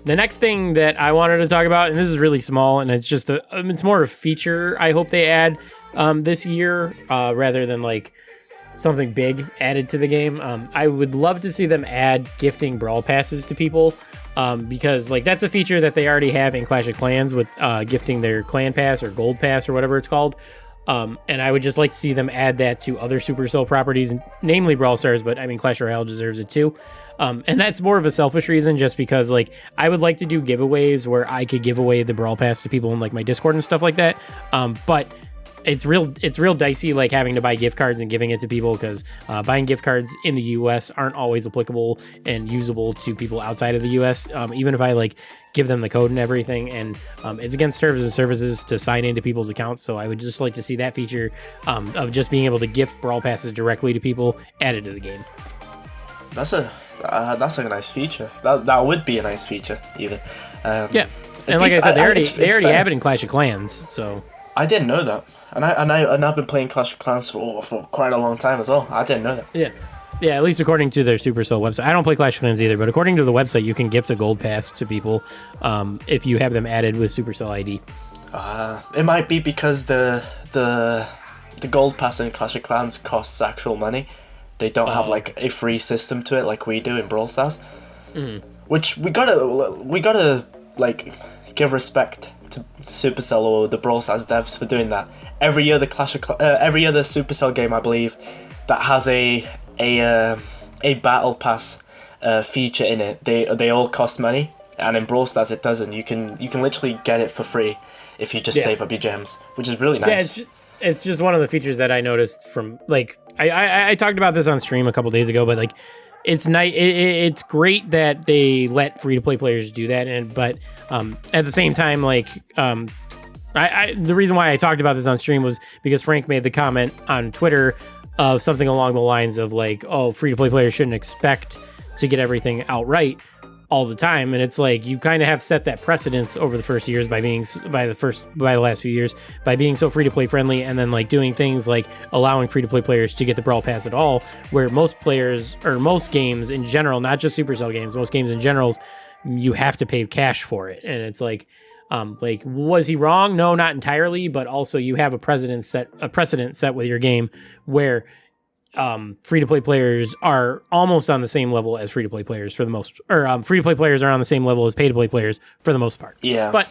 The next thing that I wanted to talk about, and this is really small, and it's just it's more a feature I hope they add this year rather than like something big added to the game. I would love to see them add gifting brawl passes to people because like that's a feature that they already have in Clash of Clans with gifting their clan pass or gold pass or whatever it's called. And I would just like to see them add that to other Supercell properties, namely Brawl Stars, but I mean Clash Royale deserves it too. And that's more of a selfish reason, just because like I would like to do giveaways where I could give away the Brawl Pass to people in like my Discord and stuff like that. But it's real dicey, like having to buy gift cards and giving it to people, because buying gift cards in the US aren't always applicable and usable to people outside of the US. Even if I like give them the code and everything, and it's against terms and services to sign into people's accounts. So I would just like to see that feature of just being able to gift Brawl Passes directly to people added to the game. That's a nice feature. That would be a nice feature, even. Yeah, and like I said, they already have it in Clash of Clans, so. I didn't know that, and I've been playing Clash of Clans for quite a long time as well. I didn't know that. Yeah. At least according to their Supercell website. I don't play Clash of Clans either, but according to the website, you can gift a gold pass to people if you have them added with Supercell ID. It might be because the gold pass in Clash of Clans costs actual money. They don't have like a free system to it like we do in Brawl Stars. Which we gotta like give respect to Supercell or the Brawl Stars devs for doing that. Every other Supercell game, I believe, that has a battle pass feature in it, they all cost money, and in Brawl Stars it doesn't. You can literally get it for free if you just save up your gems, which is really nice. It's just one of the features that I noticed from like I talked about this on stream a couple days ago, but like it's nice. It's great that they let free to play players do that, but at the same time, like the reason why I talked about this on stream was because Frank made the comment on Twitter of something along the lines of like, oh, free to play players shouldn't expect to get everything outright all the time, and it's like you kind of have set that precedence over the first years by the last few years by being so free to play friendly, and then like doing things like allowing free to play players to get the Brawl Pass at all, where most players or most games in general, not just Supercell games, most games in general, you have to pay cash for it, and it's like was he wrong? No, not entirely, but also you have a precedent set with your game where free-to-play players are almost on the same level as free-to-play players for the most, or free-to-play players are on the same level as pay-to-play players for the most part. Yeah. But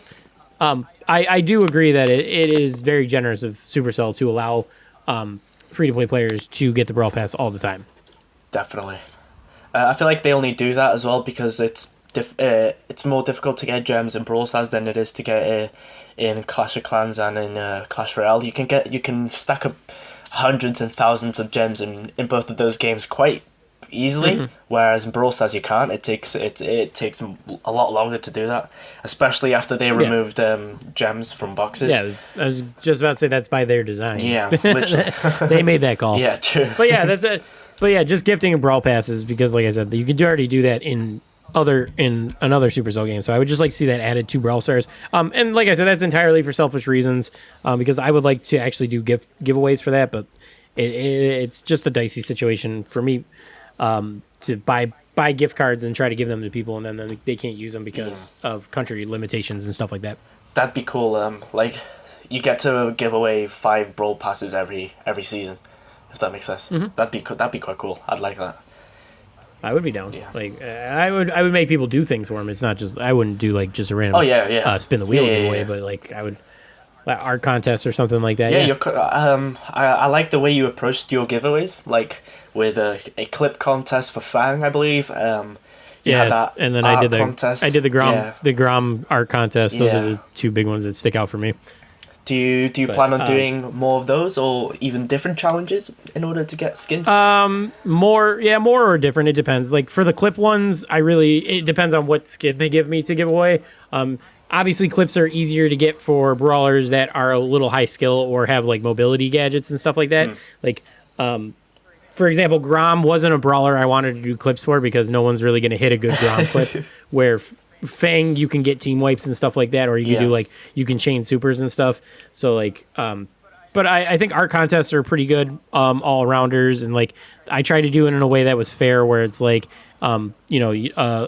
I do agree that it is very generous of Supercell to allow free-to-play players to get the Brawl Pass all the time. Definitely. I feel like they only do that as well because it's more difficult to get gems in Brawl Stars than it is to get in Clash of Clans and in Clash Royale. You can stack up hundreds and thousands of gems in both of those games quite easily, whereas in Brawl Stars you can't. It takes a lot longer to do that, especially after they removed gems from boxes. Yeah, I was just about to say that's by their design. Yeah, literally. They made that call. Yeah, true. But yeah, that's it. But yeah, just gifting a Brawl Passes, because like I said, you could already do that in another Supercell game. So I would just like to see that added to Brawl Stars. And like I said, that's entirely for selfish reasons, because I would like to actually do giveaways for that, but it's just a dicey situation for me to buy gift cards and try to give them to people, and then they can't use them because of country limitations and stuff like that. That'd be cool. Like you get to give away 5 Brawl Passes every season, if that makes sense. That'd be quite cool. I'd like that. I would be down. Yeah. Like I would make people do things for them. It's not just I wouldn't do like just a random spin the wheel giveaway, but like I would art contest or something like that. I like the way you approached your giveaways, like with a clip contest for Fang, I believe. Had that, and then I did the Grom art contest. Those are the two big ones that stick out for me. Do you plan on doing more of those, or even different challenges in order to get skins? More or different. It depends. Like for the clip ones, it depends on what skin they give me to give away. Obviously, clips are easier to get for brawlers that are a little high skill or have like mobility gadgets and stuff like that. Like, for example, Grom wasn't a brawler I wanted to do clips for because no one's really going to hit a good Grom clip. Where Fang, you can get team wipes and stuff like that, or you can do like you can chain supers and stuff. So like, but I think art contests are pretty good all rounders, and like I try to do it in a way that was fair, where it's like a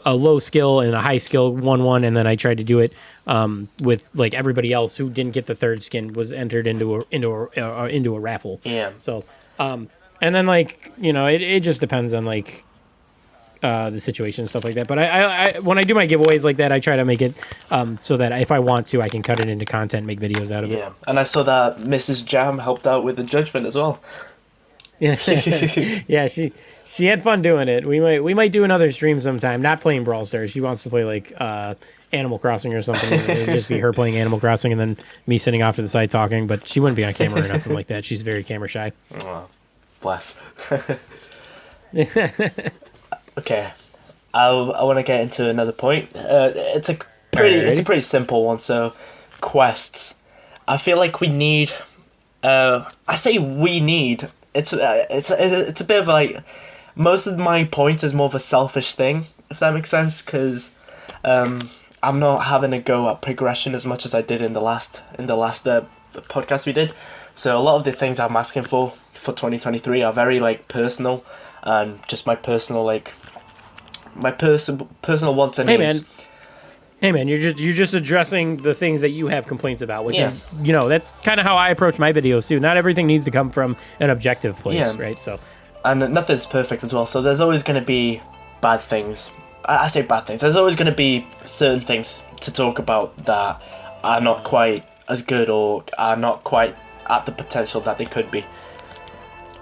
low skill and a high skill 1-1, and then I tried to do it with like everybody else who didn't get the third skin was entered into a raffle. Yeah. So and then like it just depends on like the situation and stuff like that. But I when I do my giveaways like that, I try to make it so that if I want to, I can cut it into content, make videos out of it. Yeah, and I saw that Mrs. Jam helped out with the judgment as well. Yeah, yeah, she had fun doing it. We might do another stream sometime. Not playing Brawl Stars. She wants to play like Animal Crossing or something. It'd just be her playing Animal Crossing and then me sitting off to the side talking. But she wouldn't be on camera or nothing like that. She's very camera shy. Oh, bless. Okay, I want to get into another point. It's a pretty simple one. So, quests. I feel like we need. I say we need. It's a bit of like, most of my points is more of a selfish thing, if that makes sense, because I'm not having a go at progression as much as I did in the last podcast we did. So a lot of the things I'm asking for 2023 are very like personal and just my personal like personal wants and needs. Hey man, you're just addressing the things that you have complaints about, which is, that's kind of how I approach my videos too. Not everything needs to come from an objective place, right? So, and nothing's perfect as well. So there's always going to be bad things. I say bad things. There's always going to be certain things to talk about that are not quite as good or are not quite at the potential that they could be.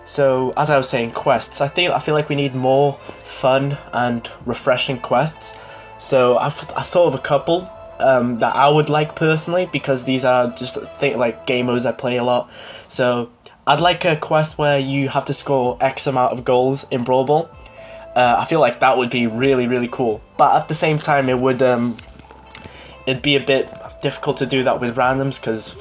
So as I was saying, quests. I feel like we need more fun and refreshing quests. So I thought of a couple that I would like personally, because these are just like game modes I play a lot. So I'd like a quest where you have to score X amount of goals in Brawl Ball. I feel like that would be really, really cool. But at the same time, it'd be a bit difficult to do that with randoms, because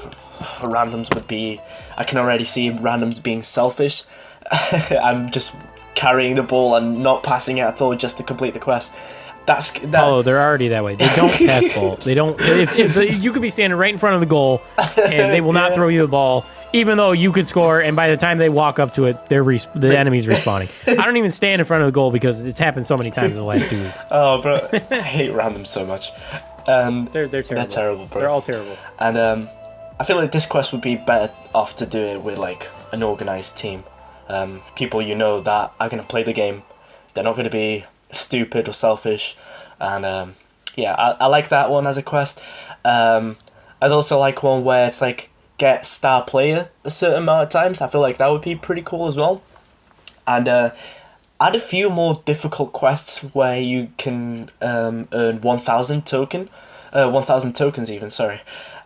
randoms would be, I can already see randoms being selfish. I'm just carrying the ball and not passing it at all just to complete the quest. Oh, they're already that way. They don't pass ball. They don't. If you could be standing right in front of the goal, and they will not throw you the ball, even though you could score. And by the time they walk up to it, the enemy's respawning. I don't even stand in front of the goal because it's happened so many times in the last 2 weeks. Oh, bro, I hate randoms so much. They're terrible. They're terrible, bro. They're all terrible. And I feel like this quest would be better off to do it with like an organized team. People that are gonna play the game. They're not gonna be stupid or selfish, and I like that one as a quest. I'd also like one where it's like get star player a certain amount of times. I feel like that would be pretty cool as well. And add a few more difficult quests where you can earn 1,000 tokens even, sorry.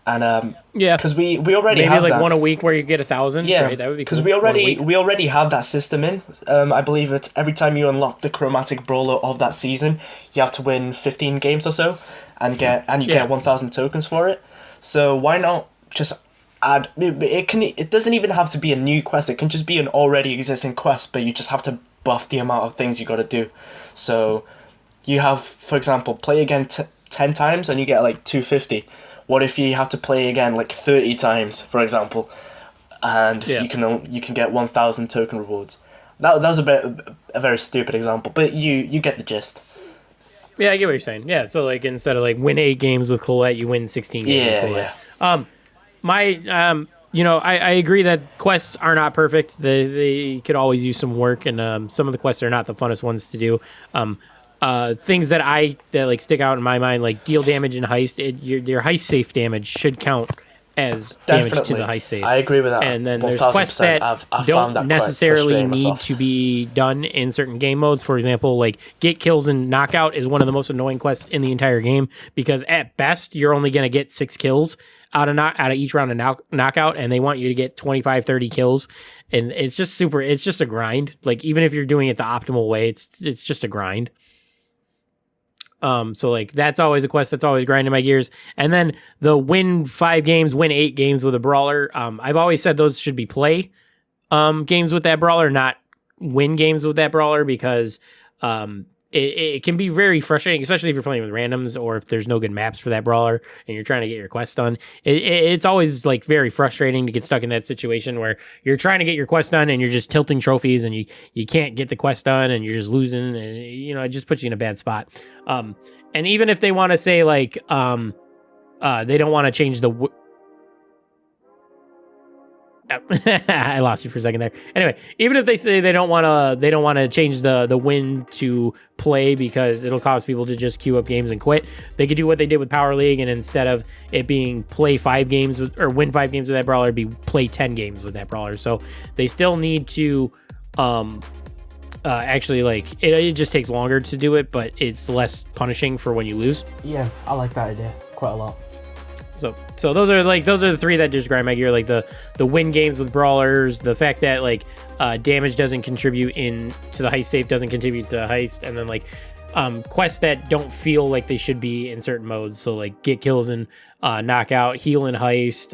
And because we already maybe have like that. one a week where you get 1,000. Yeah, right? That would be cool. Because we already have that system in. I believe it's every time you unlock the chromatic brawler of that season, you have to win 15 games or so, and get 1,000 tokens for it. So why not just add? It doesn't even have to be a new quest. It can just be an already existing quest, but you just have to buff the amount of things you got to do. So you have, for example, play again 10 times and you get like 250. What if you have to play again like 30 times, for example, and you can get 1,000 token rewards? That was a very stupid example, but you get the gist. Yeah, I get what you're saying. Yeah, so like instead of like win 8 games with Colette, you win 16 games with Colette. I agree that quests are not perfect. They could always use some work, and some of the quests are not the funnest ones to do. Things that like stick out in my mind, like deal damage in heist. Your heist safe damage should count as damage to the heist safe. I agree with that. And then there's quests that don't necessarily need to be done in certain game modes. For example, like get kills and knockout is one of the most annoying quests in the entire game, because at best you're only going to get 6 kills out of each round of knockout, and they want you to get 25, 30 kills. And it's just a grind. Like even if you're doing it the optimal way, it's just a grind. So like that's always a quest that's always grinding my gears. And then the win 5 games, win 8 games with a brawler. I've always said those should be play games with that brawler, not win games with that brawler, because it can be very frustrating, especially if you're playing with randoms or if there's no good maps for that brawler and you're trying to get your quest done. It's always like very frustrating to get stuck in that situation where you're trying to get your quest done and you're just tilting trophies and you can't get the quest done and you're just losing, and it just puts you in a bad spot. And even if they want to say like they don't want to change the I lost you for a second there. Anyway, even if they say they don't want to change the win to play because it'll cause people to just queue up games and quit, they could do what they did with Power League, and instead of it being play 5 games or win 5 games with that brawler, be play 10 games with that brawler. So they still need to actually, like, it just takes longer to do it, but it's less punishing for when you lose. Yeah, I like that idea quite a lot. So those are the 3 that just grind my gear, like the win games with brawlers, the fact that like damage doesn't contribute to the heist safe, doesn't contribute to the heist, and then like quests that don't feel like they should be in certain modes. So like get kills and knockout, heal and heist,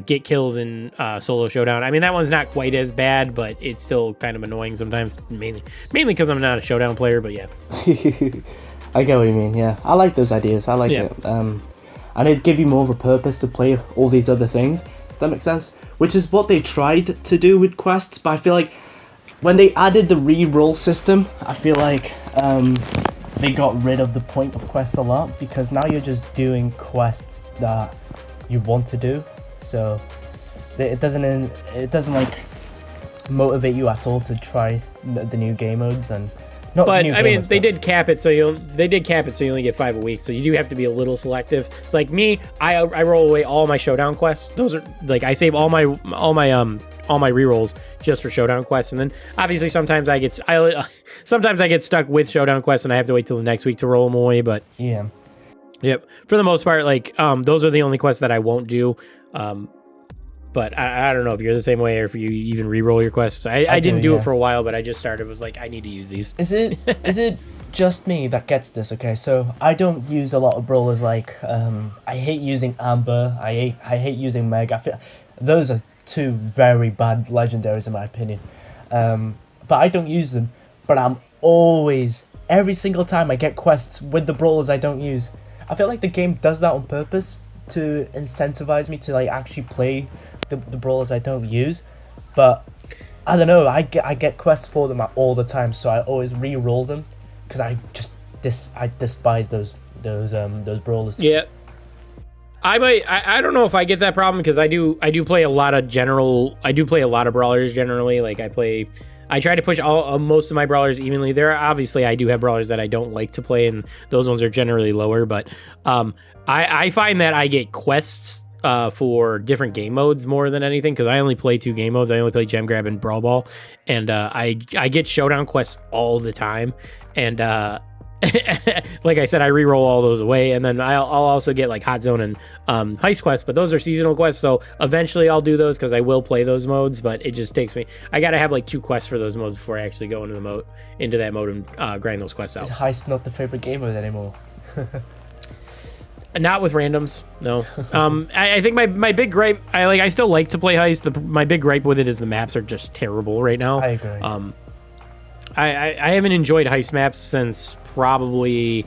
get kills in solo showdown. I mean, that one's not quite as bad, but it's still kind of annoying sometimes, mainly because I'm not a showdown player. But yeah. I get what you mean. Yeah, I like those ideas. I like it. And it'd give you more of a purpose to play all these other things. Does that make sense? Which is what they tried to do with quests, but I feel like when they added the re-roll system, I feel like they got rid of the point of quests a lot, because now you're just doing quests that you want to do. So it doesn't like motivate you at all to try the new game modes and. But I mean, they did cap it so you only get 5 a week, so you do have to be a little selective. It's like me, I roll away all my showdown quests. Those are like, I save all my rerolls just for showdown quests, and then obviously sometimes I get stuck with showdown quests and I have to wait till the next week to roll them away. But yeah, yep, for the most part, like those are the only quests that I won't do. But I don't know if you're the same way or if you even re-roll your quests. I didn't do it for a while, but I just started. Was like, I need to use these. Is it just me that gets this? Okay, so I don't use a lot of brawlers. Like I hate using Amber. I hate using Meg. I feel those are 2 very bad legendaries in my opinion. But I don't use them. But I'm always, every single time I get quests with the brawlers I don't use. I feel like the game does that on purpose to incentivize me to like actually play the brawlers I don't use, but I don't know. I get quests for them all the time, so I always re-roll them because I despise those brawlers. Yeah, I don't know if I get that problem because I do play a lot of brawlers generally. Like I try to push most of my brawlers evenly. Obviously I do have brawlers that I don't like to play, and those ones are generally lower. But I find that I get quests for different game modes more than anything, because I only play 2 game modes. I only play Gem Grab and Brawl Ball, and I get showdown quests all the time, and like I said, I re-roll all those away, and then I'll also get like Hot Zone and Heist quests, but those are seasonal quests, so eventually I'll do those because I will play those modes, but it just takes me, I gotta have like 2 quests for those modes before I actually go into that mode and grind those quests out. Is Heist not the favorite game mode anymore? Not with randoms, no. I think my big gripe, I still like to play Heist. My big gripe with it is the maps are just terrible right now. I agree. I haven't enjoyed Heist maps since probably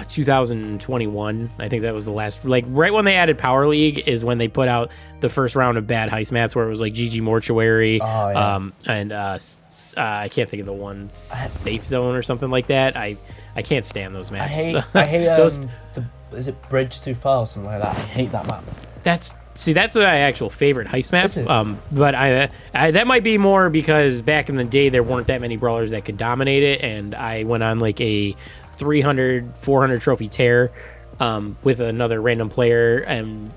2021. I think that was the last, like right when they added Power League is when they put out the first round of bad Heist maps where it was like GG Mortuary, and I can't think of the one, Safe Zone or something like that. I can't stand those maps. I hate those. Is it Bridge Too Far or something like that? I hate that map. That's my actual favorite Heist map. But I that might be more because back in the day there weren't that many brawlers that could dominate it, and I went on like a 300, 400 trophy tear with another random player, and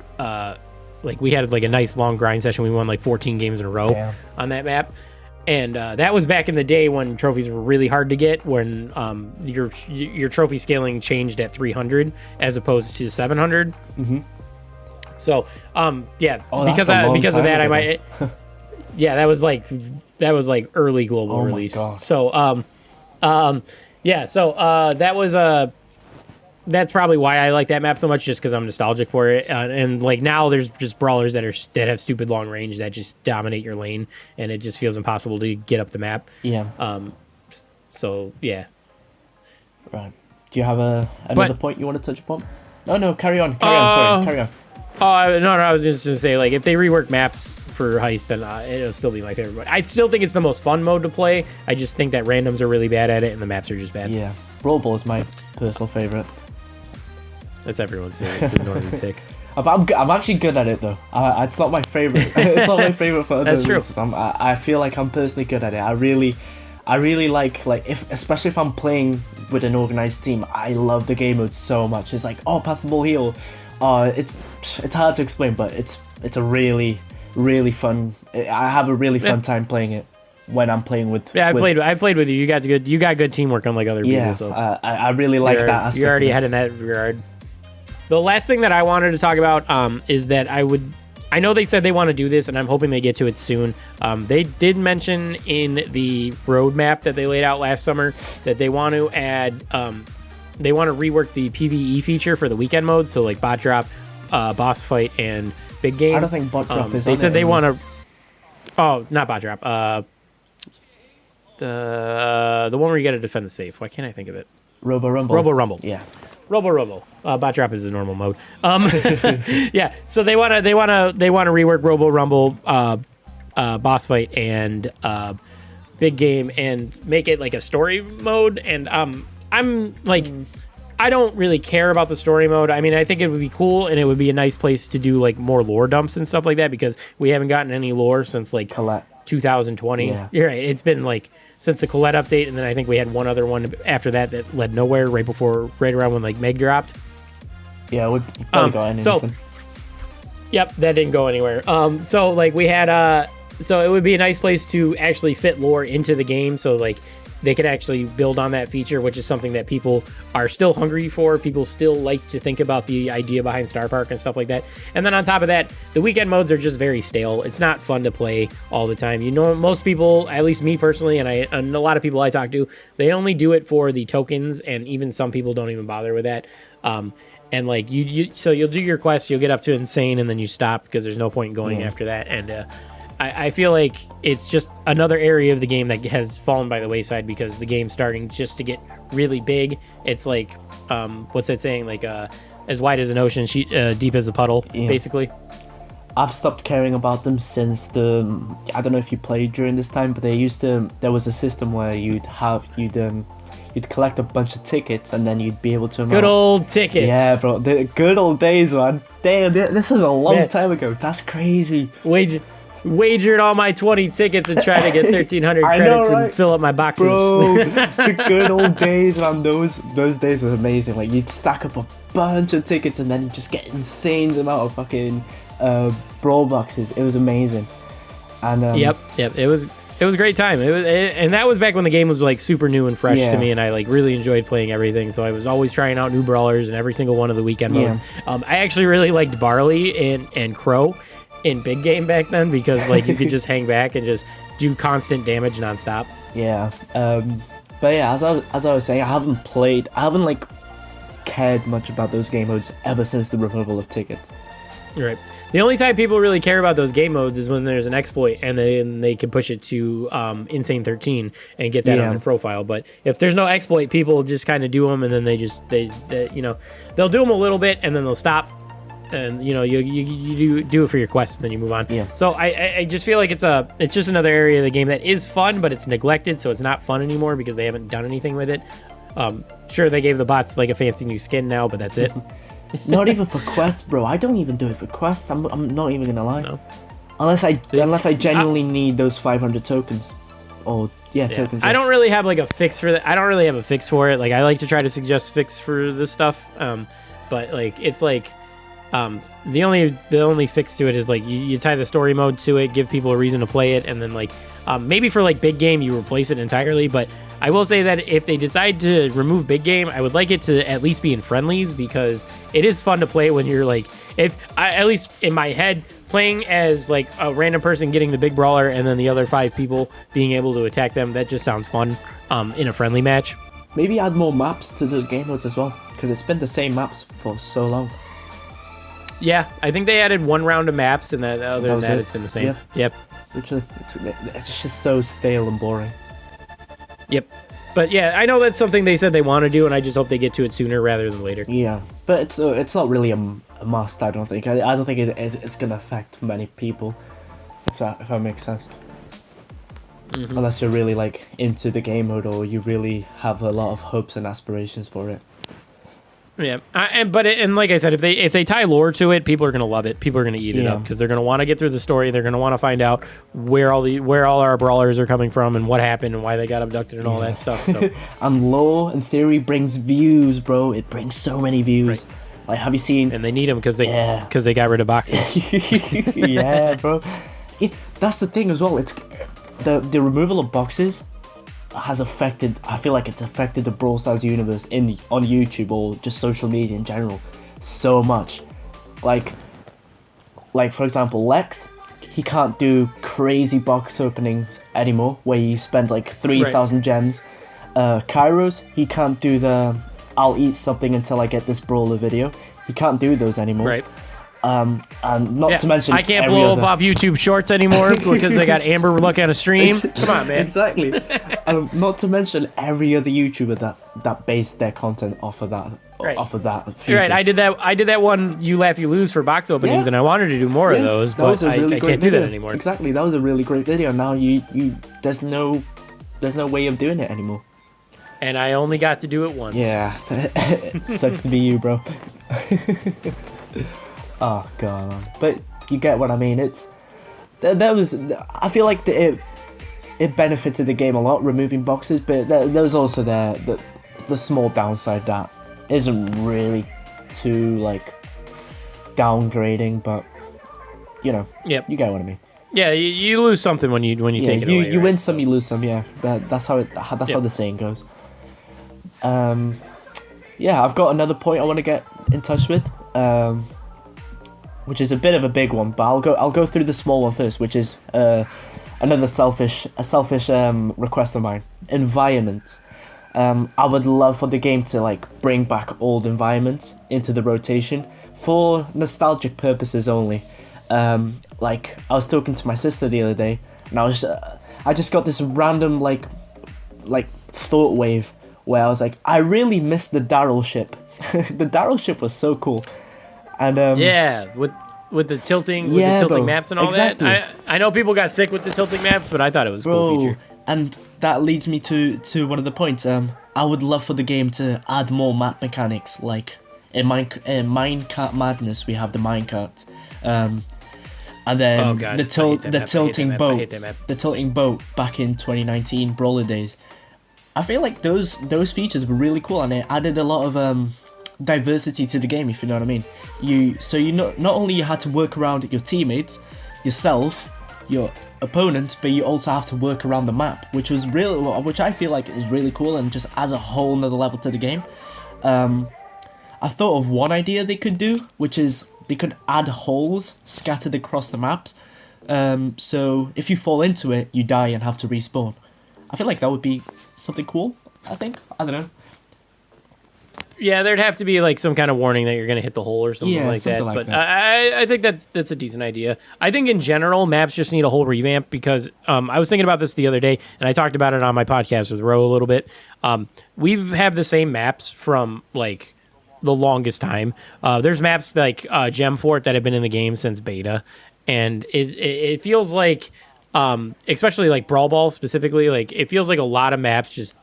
like we had like a nice long grind session. We won like 14 games in a row on that map. And that was back in the day when trophies were really hard to get, when your trophy scaling changed at 300 as opposed to 700. Mm-hmm. So because of that, I might. Yeah, that was like early global release. God. So that was that's probably why I like that map so much, just because I'm nostalgic for it. And like now there's just brawlers that have stupid long range that just dominate your lane, and it just feels impossible to get up the map. Yeah. So yeah. Right. Do you have another point you want to touch upon? No, carry on. Sorry, carry on. No, I was just gonna say, like, if they rework maps for Heist, then it'll still be my favorite mode. I still think it's the most fun mode to play. I just think that randoms are really bad at it, and the maps are just bad. Yeah. Brawl Ball is my personal favorite. That's everyone's favorite. It's a normal pick. I'm actually good at it though. It's not my favorite. It's not my favorite for other That's true. reasons. I feel like I'm personally good at it. I really like if especially if I'm playing with an organized team. I love the game mode so much. It's like, oh, pass the ball here. It's hard to explain, but it's a really fun. I have a really fun time playing it when I'm playing with. Yeah, I played with you. You got good teamwork unlike other people. So I really like that aspect. You're already ahead in that regard. The last thing that I wanted to talk about is that I know they said they want to do this, and I'm hoping they get to it soon. They did mention in the roadmap that they laid out last summer that they want to add, they want to rework the PvE feature for the weekend mode, so like bot drop, boss fight, and big game. I don't think bot drop is. They said they want to. Oh, not bot drop. The one where you got to defend the safe. Why can't I think of it? Robo Rumble. Robo Rumble. Yeah. Robo. Bot drop is the normal mode. Yeah. So they want to rework Robo Rumble, boss fight, and big game, and make it like a story mode. And I'm like, I don't really care about the story mode. I mean, I think it would be cool, and it would be a nice place to do like more lore dumps and stuff like that, because we haven't gotten any lore since like Colette. 2020. Yeah. You're right. It's been like since the Colette update, and then I think we had one other one after that led nowhere right around when like Meg dropped. Yeah, we probably got anything. So, yep, that didn't go anywhere. So like we had so it would be a nice place to actually fit lore into the game, so like they could actually build on that feature, which is something that people are still hungry for. People still like to think about the idea behind Star Park and stuff like that. And then on top of that, the weekend modes are just very stale. It's not fun to play all the time. You know, most people, at least me personally, and a lot of people I talk to, they only do it for the tokens, and even some people don't even bother with that. And like so you'll do your quest, you'll get up to insane, and then you stop because there's no point in going after that. And I feel like it's just another area of the game that has fallen by the wayside because the game's starting just to get really big. It's like, what's that saying? Like, as wide as an ocean, deep as a puddle, basically. I've stopped caring about them since I don't know if you played during this time, but there was a system where you'd collect a bunch of tickets, and then you'd be able to... Good old tickets. Yeah, bro. The good old days, man. Damn, this was a long time ago. That's crazy. Wagered all my 20 tickets and tried to get 1,300 credits and fill up my boxes. Bro, the good old days, man. Those days were amazing. Like, you'd stack up a bunch of tickets, and then you'd just get insane amount of fucking brawl boxes. It was amazing. And Yep. It was a great time. And that was back when the game was like super new and fresh to me, and I like really enjoyed playing everything. So I was always trying out new brawlers and every single one of the weekend modes. I actually really liked Barley and Crow in big game back then, because like you could just hang back and just do constant damage nonstop. Yeah. But yeah, as I was saying, I haven't like cared much about those game modes ever since the removal of tickets. Right. The only time people really care about those game modes is when there's an exploit, and then they can push it to Insane 13 and get that on their profile. But if there's no exploit, people just kind of do them, and then they they'll do them a little bit, and then they'll stop. And you do it for your quest, and then you move on. Yeah. So I just feel like it's just another area of the game that is fun, but it's neglected, so it's not fun anymore because they haven't done anything with it. Sure, they gave the bots like a fancy new skin now, but that's it. Not even for quests, bro. I don't even do it for quests. I'm not even gonna lie. No. Unless I genuinely need those 500 tokens. Tokens. I don't really have like a fix for that. I don't really have a fix for it. Like, I like to try to suggest fix for this stuff. But like it's like the only fix to it is like you tie the story mode to it, give people a reason to play it, and then like maybe for like big game you replace it entirely. But I will say that if they decide to remove big game, I would like it to at least be in friendlies, because it is fun to play when you're like, at least in my head, playing as like a random person getting the big brawler and then the other 5 people being able to attack them. That just sounds fun in a friendly match. Maybe add more maps to the game modes as well, because it's been the same maps for so long. Yeah, I think they added 1 round of maps, and then other than that, it's been the same. Yep. It's just so stale and boring. Yep. But yeah, I know that's something they said they want to do, and I just hope they get to it sooner rather than later. Yeah, but it's not really a must. I don't think. I don't think it's gonna affect many people, if that makes sense. Mm-hmm. Unless you're really like into the game mode, or you really have a lot of hopes and aspirations for it. Yeah, and like I said, if they tie lore to it, people are gonna love it. People are gonna eat it up because they're gonna want to get through the story. They're gonna want to find out where all our brawlers are coming from and what happened and why they got abducted and all that stuff. So and lore and theory brings views, bro. It brings so many views. Right. Like, have you seen? And they need them because they got rid of boxes. Yeah, bro. That's the thing as well. It's the removal of boxes has affected. I feel like it's affected the Brawl Stars universe on YouTube or just social media in general so much. Like for example, Lex, he can't do crazy box openings anymore where he spends like 3,000 gems. Kairos, he can't do the I'll eat something until I get this brawler video. He can't do those anymore. Right. And not to mention, I can't blow up off YouTube Shorts anymore because they got Amber look at a stream. Come on, man. Exactly. Not to mention every other YouTuber that based their content off of that. Right. Off of that. You're right. I did that one. You laugh, you lose for box openings, and I wanted to do more of those, but I can't do that anymore. Exactly. That was a really great video. Now there's no way of doing it anymore. And I only got to do it once. Yeah. Sucks to be you, bro. Oh god, man. But you get what I mean. It's I feel like it benefited the game a lot removing boxes, but there was also the small downside that isn't really too like downgrading, but you know, you get what I mean. Yeah, you lose something when you take it away. You win some, you lose some. Yeah, that's how the saying goes. Yeah, I've got another point I want to get in touch with. Which is a bit of a big one, but I'll go through the small one first, which is another selfish request of mine. Environment. I would love for the game to like bring back old environments into the rotation for nostalgic purposes only. Like I was talking to my sister the other day, and I just got this random like thought wave where I was like, I really miss the Daryl ship. The Daryl ship was so cool. And with the tilting maps and all that. I know people got sick with the tilting maps, but I thought it was a cool feature. And that leads me to one of the points. I would love for the game to add more map mechanics. Like in Minecart Madness, we have the minecart, and then the tilting boat back in 2019 Brawler days. I feel like those features were really cool, and it added a lot of diversity to the game, if you know what I mean. Not only you had to work around your teammates, yourself, your opponent, but you also have to work around the map, which I feel like is really cool and just adds a whole nother level to the game. I thought of one idea they could do, which is they could add holes scattered across the maps. So if you fall into it, you die and have to respawn. I feel like that would be something cool. I don't know. Yeah, there'd have to be like some kind of warning that you're going to hit the hole or something like that. But I think that's a decent idea. I think in general, maps just need a whole revamp because I was thinking about this the other day, and I talked about it on my podcast with Ro a little bit. We have the same maps from like the longest time. There's maps like Gem Fort that have been in the game since beta, and it feels like, especially like Brawl Ball specifically, like it feels like a lot of maps just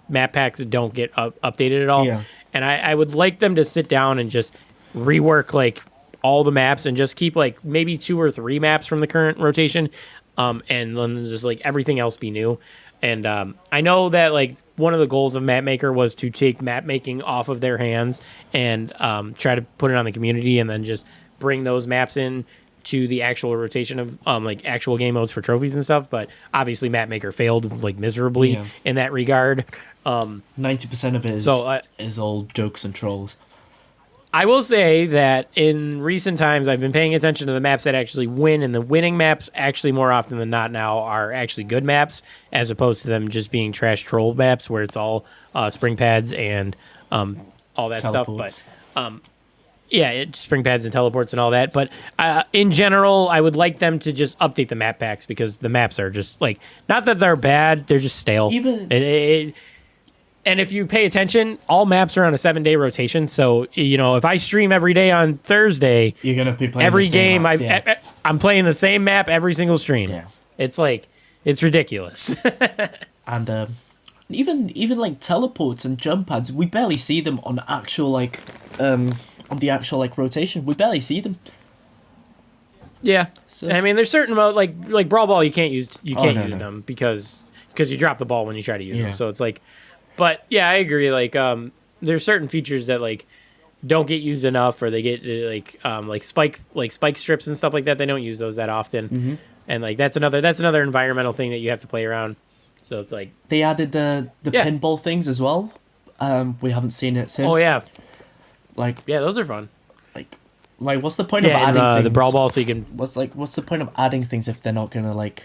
map packs don't get updated at all. Yeah. And I would like them to sit down and just rework like all the maps and just keep like maybe 2 or 3 maps from the current rotation, and then just like everything else be new. And I know that like one of the goals of Map Maker was to take map making off of their hands and try to put it on the community and then just bring those maps in to the actual rotation of like actual game modes for trophies and stuff, but obviously Map Maker failed like miserably in that regard. 90% of it is all jokes and trolls. I will say that in recent times I've been paying attention to the maps that actually win, and the winning maps actually more often than not now are actually good maps as opposed to them just being trash troll maps where it's all spring pads and all that teleports stuff. But spring pads and teleports and all that. But in general, I would like them to just update the map packs because the maps are just like, not that they're bad, they're just stale. And if you pay attention, all maps are on a 7-day rotation. So, you know, if I stream every day on Thursday, you're going to be playing every the same game. maps, I'm playing the same map every single stream. Yeah. It's like, it's ridiculous. And Even like teleports and jump pads, we barely see them on actual like on the actual like rotation. We barely see them. Yeah, So, I mean, there's certain like Brawl Ball, you can't use no. them because you drop the ball when you try to use Yeah. them. So it's like, but yeah, I agree. Like, there's certain features that like don't get used enough, or they get like spike strips and stuff like that. They don't use those that often, and like that's another environmental thing that you have to play around. So it's like they added the pinball things as well. We haven't seen it since. Oh yeah, like yeah, those are fun. Like what's the point of Yeah, adding and things? the Brawl Ball, so you can. What's the point of adding things if they're not gonna like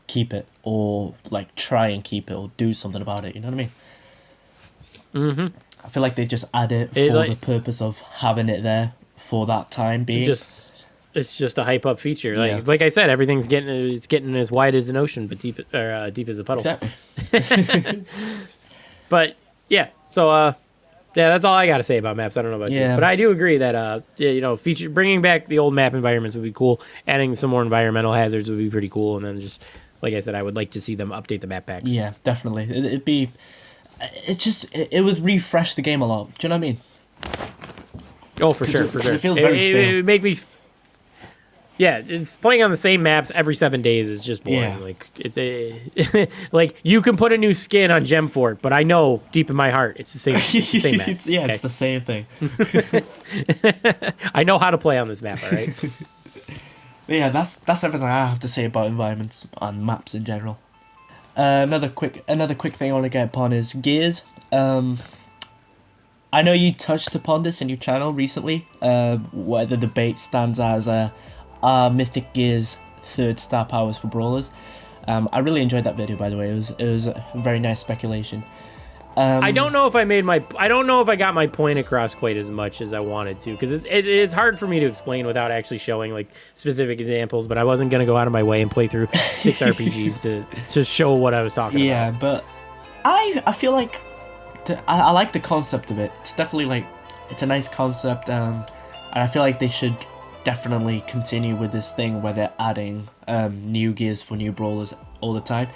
keep it or like try and keep it or do something about it? You know what I mean? Mm-hmm. I feel like they just add it for the purpose of having it there for that time being. It's just a hype up feature. Yeah. Like I said, everything's getting as wide as an ocean, but deep as a puddle. Exactly. But yeah, so yeah, that's all I got to say about maps. I don't know about you, but I do agree that bringing back the old map environments would be cool. Adding some more environmental hazards would be pretty cool, and then just like I said, I would like to see them update the map packs. Yeah, definitely. It would refresh the game a lot. Do you know what I mean? Oh, for sure. It feels very still. It would make me. Yeah, it's playing on the same maps every 7 days is just boring. Yeah. Like like you can put a new skin on Gem Fort, but I know deep in my heart it's the same. It's the same map. It's the same thing. I know how to play on this map. All right. Yeah, that's everything I have to say about environments and maps in general. Another quick thing I want to get upon is gears. I know you touched upon this in your channel recently. Where the debate stands as are Mythic gears 3rd star powers for brawlers. I really enjoyed that video, by the way. It was a very nice speculation. I don't know if I got my point across quite as much as I wanted to, because it's hard for me to explain without actually showing like specific examples. But I wasn't gonna go out of my way and play through 6 RPGs to show what I was talking about. Yeah, but I feel like I like the concept of it. It's definitely like it's a nice concept, and I feel like they should definitely continue with this thing where they're adding new gears for new brawlers all the time.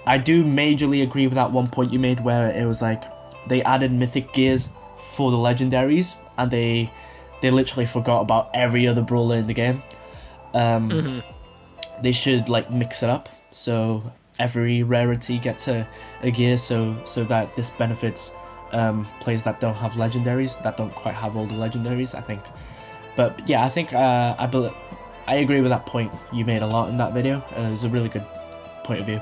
I do majorly agree with that one point you made where it was like they added mythic gears for the legendaries and they literally forgot about every other brawler in the game. They should like mix it up so every rarity gets a gear so that this benefits players that don't have legendaries, that don't quite have all the legendaries, I think. But yeah, I think I agree with that point you made a lot in that video. It was a really good point of view.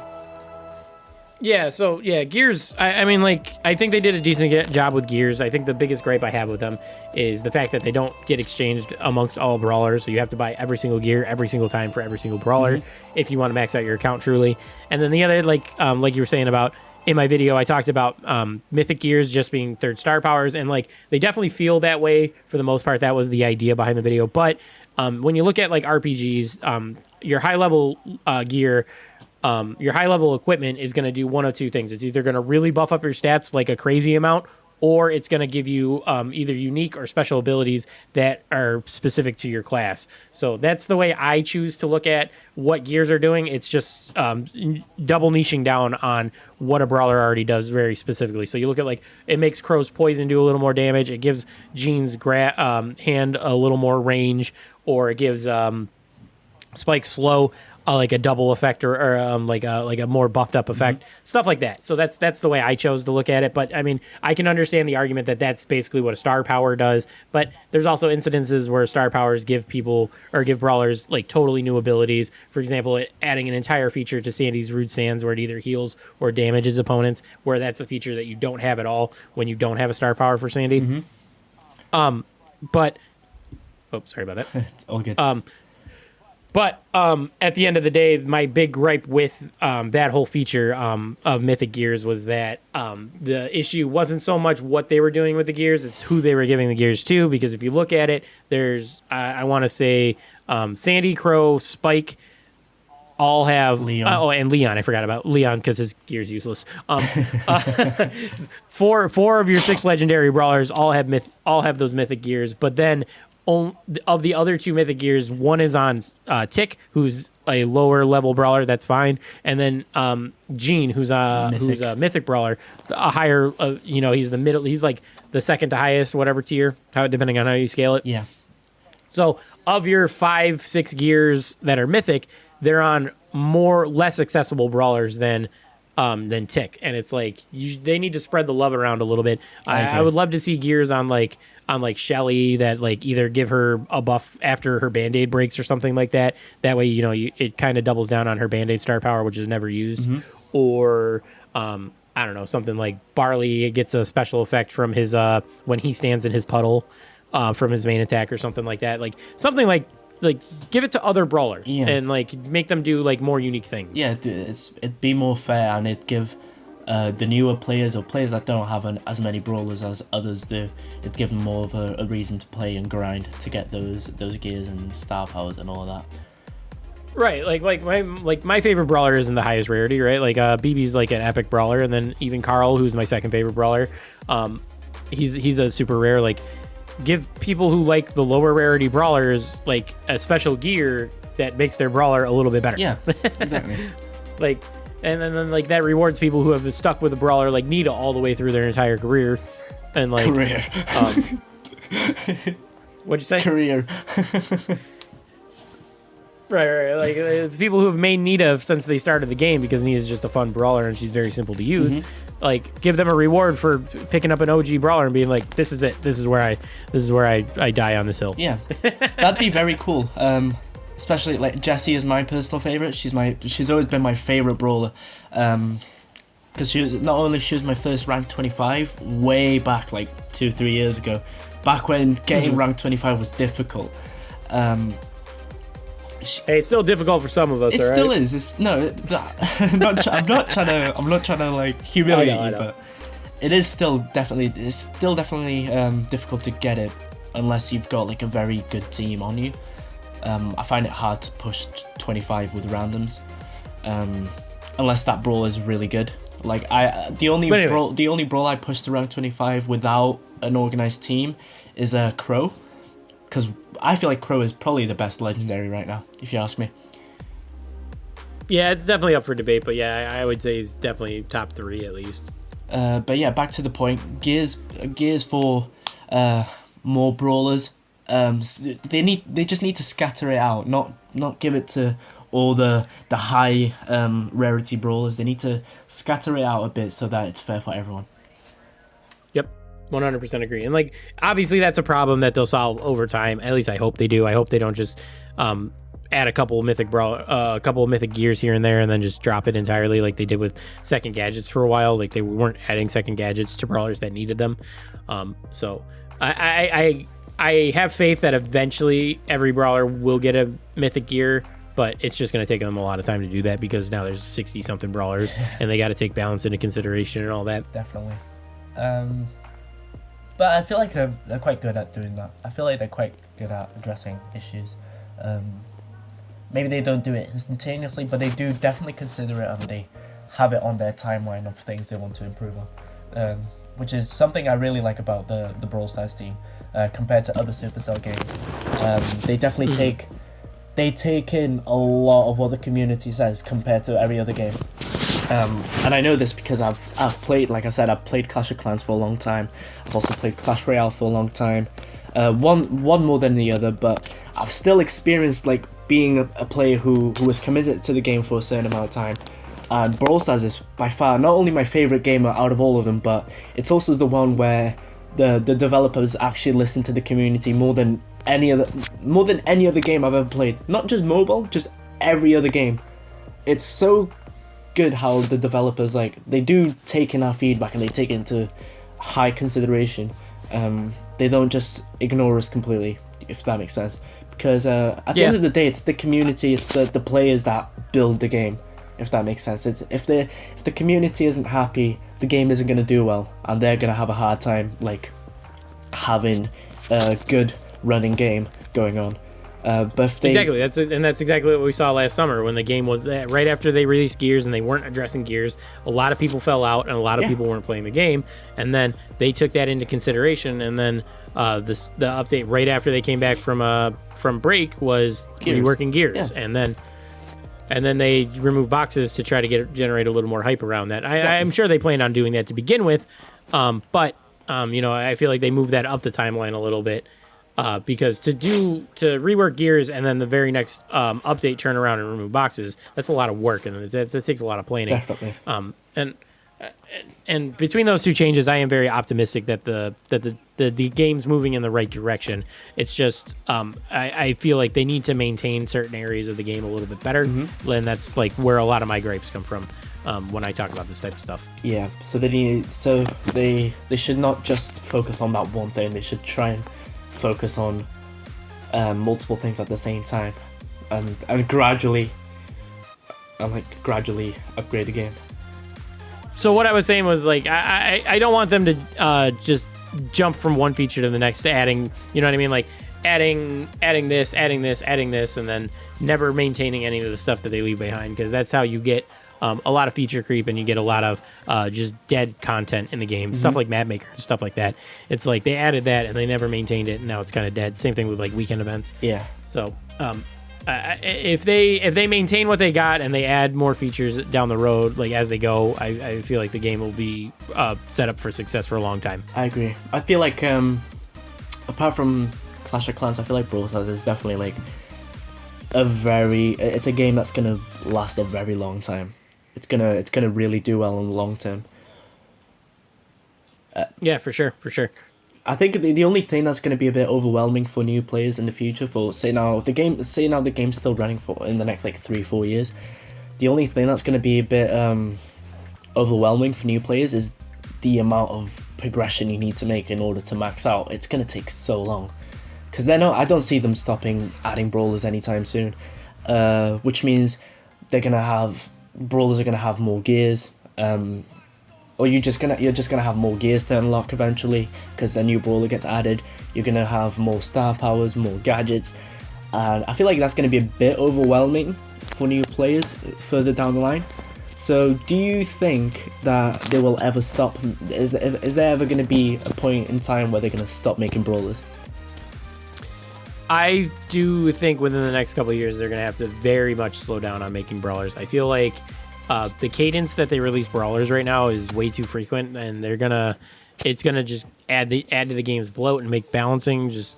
Yeah, so yeah, gears. I mean, like, I think they did a decent job with gears. I think the biggest gripe I have with them is the fact that they don't get exchanged amongst all brawlers. So you have to buy every single gear every single time for every single brawler if you want to max out your account truly. And then the other, like you were saying about in my video, I talked about mythic gears just being 3rd star powers, and like they definitely feel that way for the most part. That was the idea behind the video. But when you look at like RPGs, your high level gear. Your high level equipment is going to do one of two things. It's either going to really buff up your stats like a crazy amount, or it's going to give you either unique or special abilities that are specific to your class. So that's the way I choose to look at what gears are doing. It's just double niching down on what a brawler already does very specifically. So you look at like it makes Crow's Poison do a little more damage. It gives Jean's hand a little more range, or it gives Spike Slow like a double effect or like a more buffed up effect, stuff like that. So that's the way I chose to look at it. But I mean, I can understand the argument that that's basically what a star power does. But there's also incidences where star powers give people or give brawlers like totally new abilities. For example, adding an entire feature to Sandy's Rude Sands where it either heals or damages opponents, where that's a feature that you don't have at all when you don't have a star power for Sandy. But sorry about that. It's all good. But at the end of the day, my big gripe with that whole feature of Mythic Gears was that the issue wasn't so much what they were doing with the gears, it's who they were giving the gears to. Because if you look at it, there's, I want to say, Sandy, Crow, Spike, all have... Leon. And Leon. I forgot about Leon because his gear's useless. Four of your 6 legendary brawlers all have those Mythic Gears, but then of the other two mythic gears, one is on Tick, who's a lower level brawler. That's fine, and then Gene, who's a mythic brawler, a higher. He's the middle. He's like the second to highest, whatever tier, depending on how you scale it. Yeah. So of your 5-6 gears that are mythic, they're on less accessible brawlers than Tick, and it's like they need to spread the love around a little bit. I would love to see gears on Shelly that like either give her a buff after her Band-Aid breaks or something like that. That way, it kind of doubles down on her Band-Aid star power, which is never used. Or I don't know, something like Barley gets a special effect from his when he stands in his puddle from his main attack or something like that. Like something like give it to other brawlers and like make them do like more unique things. Yeah, it'd be more fair, and it'd give the newer players or players that don't have as many brawlers as others do, it'd give them more of a reason to play and grind to get those gears and star powers and all that. Right, like my favorite brawler isn't the highest rarity, right? Like BB's like an epic brawler, and then even Carl, who's my second favorite brawler, he's a super rare. Like, give people who like the lower rarity brawlers like a special gear that makes their brawler a little bit better. Yeah, exactly. And then like that rewards people who have been stuck with a brawler like Nita all the way through their entire career. And like what'd you say? Career. Right. Like people who have made Nita since they started the game, because Nita's just a fun brawler and she's very simple to use. Like, give them a reward for picking up an OG brawler and being like, this is it. This is where I die on this hill. Yeah, that'd be very cool. Especially like Jessie is my personal favorite. She's always been my favorite brawler. Because she was my first rank 25 way back like 2-3 years ago, back when getting rank 25 was difficult. Hey, it's still difficult for some of us. It still is. I'm not trying to like humiliate you, but it is still definitely difficult to get it unless you've got like a very good team on you. I find it hard to push 25 with randoms, unless that brawl is really good. Like the only brawl I pushed to rank 25 without an organized team is a Crow. Because I feel like Crow is probably the best legendary right now, if you ask me. Yeah, it's definitely up for debate, but yeah, I would say he's definitely top 3 at least. But yeah, back to the point. Gears for more brawlers. They just need to scatter it out, not give it to all the high rarity brawlers. They need to scatter it out a bit so that it's fair for everyone. Yep. 100% agree. And like, obviously that's a problem that they'll solve over time. At least I hope they do. I hope they don't just add a couple of mythic gears here and there and then just drop it entirely like they did with second gadgets for a while. Like they weren't adding second gadgets to brawlers that needed them. So I have faith that eventually every brawler will get a mythic gear, but it's just going to take them a lot of time to do that because now there's 60 something brawlers and they got to take balance into consideration and all that. Definitely. But I feel like they're quite good at doing that. I feel like they're quite good at addressing issues. Maybe they don't do it instantaneously, but they do definitely consider it and they have it on their timeline of things they want to improve on. Which is something I really like about the Brawl Stars team compared to other Supercell games. They definitely take in a lot of what the community says compared to every other game. And I know this because I've played, like I said, I've played Clash of Clans for a long time. I've also played Clash Royale for a long time. One more than the other, but I've still experienced like being a player who was committed to the game for a certain amount of time. And Brawl Stars is by far not only my favorite game out of all of them, but it's also the one where the developers actually listen to the community more than any other game I've ever played. Not just mobile, just every other game. It's so good how the developers they do take in our feedback and they take it into high consideration. They don't just ignore us completely, if that makes sense. Because at the end of the day, it's the community, it's the players that build the game, if that makes sense. If the community isn't happy, the game isn't going to do well, and they're going to have a hard time having a good running game going on. But if they, Exactly. That's exactly what we saw last summer when the game was right after they released Gears and they weren't addressing Gears. A lot of people fell out and a lot of people weren't playing the game. And then they took that into consideration. And then the update right after they came back from break was reworking Gears. Yeah. And then they removed boxes to try to generate a little more hype around that. I'm sure they planned on doing that to begin with, but I feel like they moved that up the timeline a little bit. Because to rework Gears and then the very next update turn around and remove boxes, that's a lot of work and it takes a lot of planning. Definitely. And between those two changes, I am very optimistic that the game's moving in the right direction. It's just I feel like they need to maintain certain areas of the game a little bit better, and that's like where a lot of my gripes come from when I talk about this type of stuff. Yeah. So they should not just focus on that one thing. They should try and focus on multiple things at the same time, and gradually upgrade the game. So what I was saying was like I don't want them to just jump from one feature to the next, adding, you know what I mean, like adding this, and then never maintaining any of the stuff that they leave behind, because that's how you get a lot of feature creep and you get a lot of just dead content in the game. Stuff like Map Maker and stuff like that. It's like they added that and they never maintained it, and now it's kind of dead. Same thing with like weekend events. Yeah. So if they maintain what they got and they add more features down the road, like as they go, I feel like the game will be set up for success for a long time. I agree. I feel like apart from Clash of Clans, I feel like Brawl Stars is definitely like it's a game that's gonna last a very long time. It's gonna really do well in the long term. Yeah, for sure. I think the only thing that's going to be a bit overwhelming for new players in the future, for say now the game's still running for in the next like 3-4 years, the only thing that's going to be a bit overwhelming for new players is the amount of progression you need to make in order to max out. It's going to take so long, because I don't see them stopping adding brawlers anytime soon, which means brawlers are going to have more gears, or you're just gonna have more gears to unlock eventually, because a new brawler gets added. You're gonna have more star powers, more gadgets, and I feel like that's gonna be a bit overwhelming for new players further down the line. So, do you think that they will ever stop? Is there ever gonna be a point in time where they're gonna stop making brawlers? I do think within the next couple of years they're gonna have to very much slow down on making brawlers. I feel like the cadence that they release brawlers right now is way too frequent, and it's gonna just add to the game's bloat and make balancing just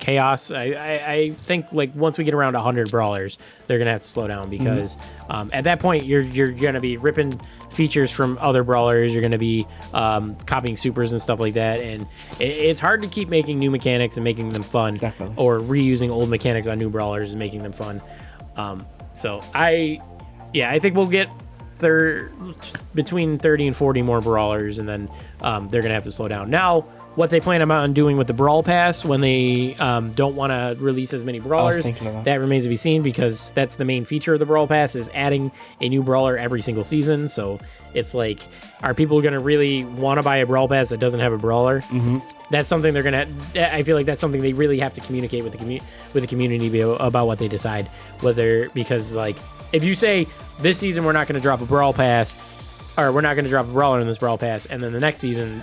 chaos. I think like once we get around 100 brawlers, they're gonna have to slow down, because at that point you're gonna be ripping features from other brawlers. You're gonna be copying supers and stuff like that, and it's hard to keep making new mechanics and making them fun. Definitely. Or reusing old mechanics on new brawlers and making them fun. I think we'll get between 30 and 40 more brawlers, and then they're going to have to slow down. Now, what they plan on doing with the Brawl Pass when they don't want to release as many brawlers, that remains to be seen, because that's the main feature of the Brawl Pass, is adding a new brawler every single season. So it's like, are people going to really want to buy a Brawl Pass that doesn't have a brawler? That's something they're going to... I feel like that's something they really have to communicate with the community about what they decide. Because like, if you say this season we're not going to drop a Brawl Pass, or we're not going to drop a brawler in this Brawl Pass, and then the next season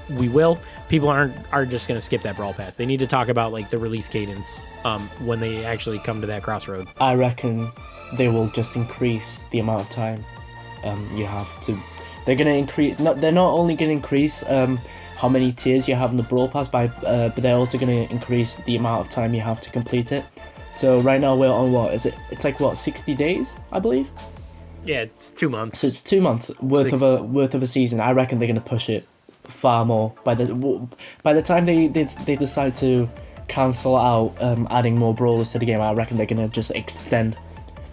we will, people are just going to skip that Brawl Pass. They need to talk about like the release cadence when they actually come to that crossroad. I reckon they will just increase the amount of time you have to. They're going to increase. They're not only going to increase how many tiers you have in the Brawl Pass, but they're also going to increase the amount of time you have to complete it. So right now we're on what is it? It's like 60 days, I believe. Yeah, it's 2 months. So it's 2 months worth of a season. I reckon they're gonna push it far more by the time they decide to cancel out adding more brawlers to the game. I reckon they're gonna just extend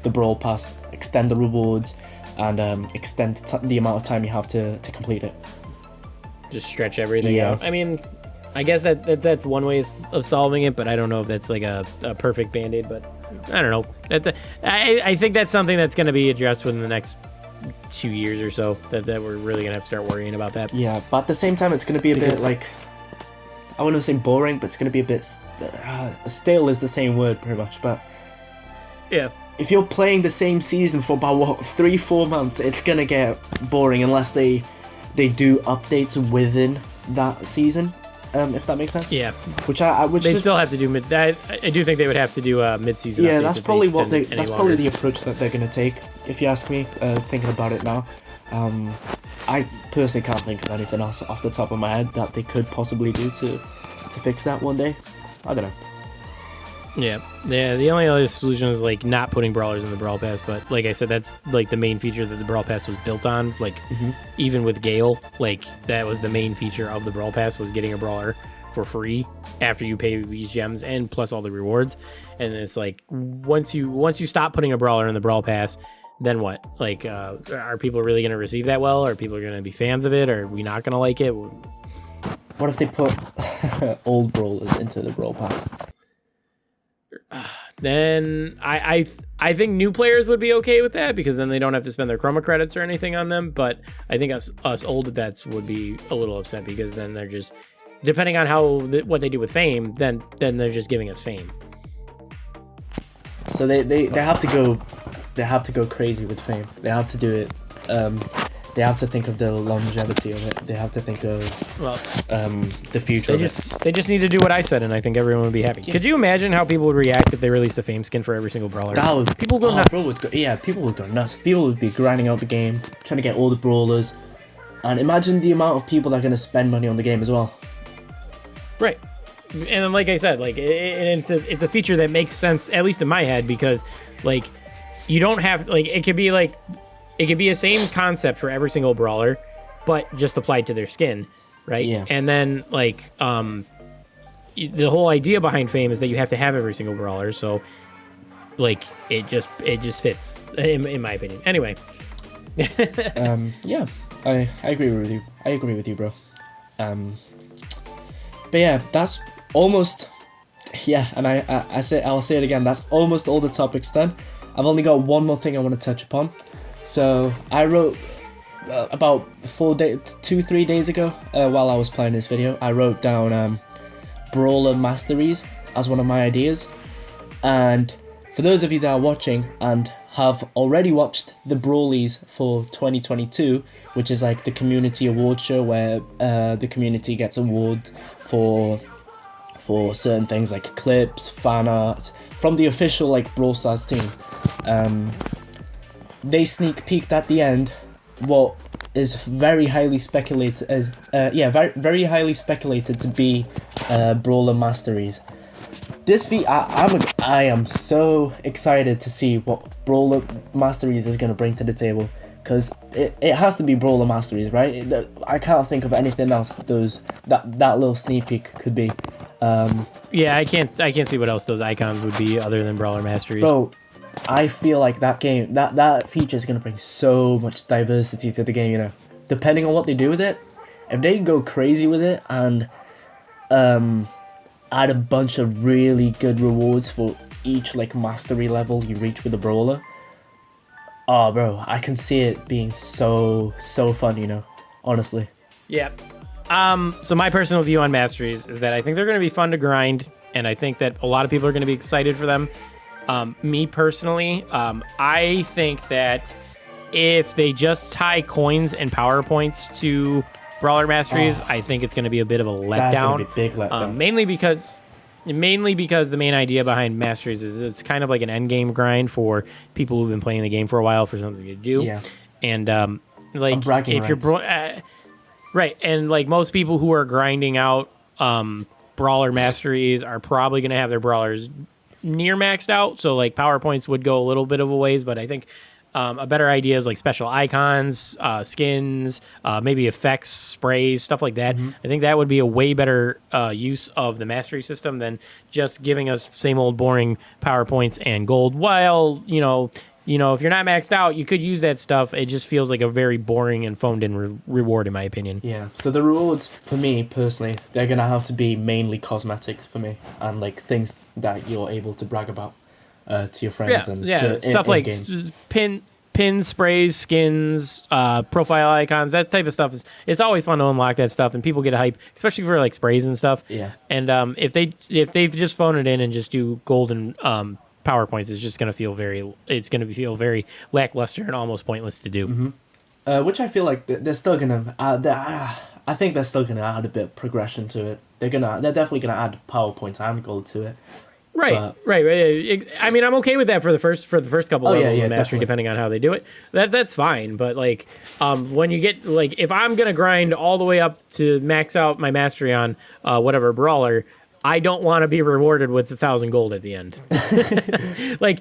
the Brawl Pass, extend the rewards, and extend the amount of time you have to complete it. Just stretch everything out. I mean, I guess that's one way of solving it, but I don't know if that's like a perfect Band-Aid, but I don't know. I think that's something that's going to be addressed within the next 2 years or so, that we're really going to have to start worrying about that. Yeah, but at the same time, it's going to be a bit like... I wouldn't say boring, but it's going to be a bit stale is the same word pretty much. But Yeah. if you're playing the same season for about 3-4 months, it's going to get boring unless they do updates within that season. If that makes sense. Yeah. Which they'd still have to do mid. I do think they would have to do mid-season. Yeah, updates that's if probably they what they. extend That's any probably longer. the approach that they're gonna take. If you ask me, thinking about it now, I personally can't think of anything else off the top of my head that they could possibly do to fix that one day. I don't know. Yeah. The only other solution is like not putting brawlers in the Brawl Pass, but like I said, that's like the main feature that the Brawl Pass was built on. Like even with Gale, like that was the main feature of the Brawl Pass was getting a brawler for free after you pay these gems and plus all the rewards. And it's like once you stop putting a brawler in the Brawl Pass, then what? Like are people really going to receive that well? Are people going to be fans of it? Or are we not going to like it? What if they put old brawlers into the Brawl Pass? Then I think new players would be okay with that because then they don't have to spend their Chroma credits or anything on them. But I think us old vets would be a little upset because then they're just, depending on what they do with fame, then they're just giving us fame. So they have to go crazy with fame. They have to do it. They have to think of the longevity of it. They have to think of the future of it. They just need to do what I said, and I think everyone would be happy. Yeah. Could you imagine how people would react if they released a fame skin for every single brawler? People go nuts. People would go nuts. People would be grinding out the game, trying to get all the brawlers. And imagine the amount of people that are going to spend money on the game as well. Right. And like I said, like it's a feature that makes sense, at least in my head, because like you don't have like it could be a same concept for every single brawler, but just applied to their skin, right? Yeah. And then like the whole idea behind fame is that you have to have every single brawler, so like it just fits in my opinion. Anyway. Yeah, I agree with you. I agree with you, bro. But yeah, that's almost, yeah, and I'll say it again, that's almost all the topics done. I've only got one more thing I want to touch upon. So I wrote about 2-3 days ago, while I was playing this video, I wrote down Brawler Masteries as one of my ideas. And for those of you that are watching and have already watched the Brawlies for 2022, which is like the community award show where the community gets awards for certain things like clips, fan art from the official like Brawl Stars team. They sneak peeked at the end what is very highly speculated as very highly speculated to be Brawler Masteries. This feat, I am so excited to see what Brawler Masteries is going to bring to the table, because it has to be Brawler Masteries, right? I can't think of anything else that little sneak peek could be. Yeah, I can't see what else those icons would be other than Brawler Masteries. Bro, I feel like that game, that feature is going to bring so much diversity to the game, you know. Depending on what they do with it, if they go crazy with it and add a bunch of really good rewards for each like mastery level you reach with a brawler, oh bro, I can see it being so fun, you know, honestly. Yeah. So my personal view on Masteries is that I think they're going to be fun to grind, and I think that a lot of people are going to be excited for them. Me personally, I think that if they just tie coins and power points to Brawler Masteries, I think it's going to be a bit of a letdown. That's going to be a big letdown. Mainly because the main idea behind Masteries is it's kind of like an end game grind for people who've been playing the game for a while for something to do. Yeah. And like if you're right, and like most people who are grinding out Brawler Masteries are probably going to have their brawlers near maxed out, so like power points would go a little bit of a ways, but I think a better idea is like special icons, skins, maybe effects, sprays, stuff like that. I think that would be a way better use of the mastery system than just giving us same old boring power points and gold. While you know if you're not maxed out, you could use that stuff. It just feels like a very boring and phoned in reward, in my opinion. Yeah. So the rewards for me personally, they're gonna have to be mainly cosmetics for me, and like things that you're able to brag about to your friends and to stuff like pins, sprays, skins, profile icons, that type of stuff it's always fun to unlock that stuff, and people get hype, especially for like sprays and stuff. Yeah. And if they've just phoned it in and just do golden PowerPoints, it's just gonna feel very lackluster and almost pointless to do. Mm-hmm. Which I feel like they're still gonna add. I think they're still gonna add a bit of progression to it. They're definitely gonna add PowerPoints and gold to it. Right. I mean, I'm okay with that for the first couple levels of mastery, definitely. depending on how they do it. That's fine. But like, when you get like, if I'm gonna grind all the way up to max out my mastery on whatever brawler, I don't want to be rewarded with 1,000 gold at the end. Like,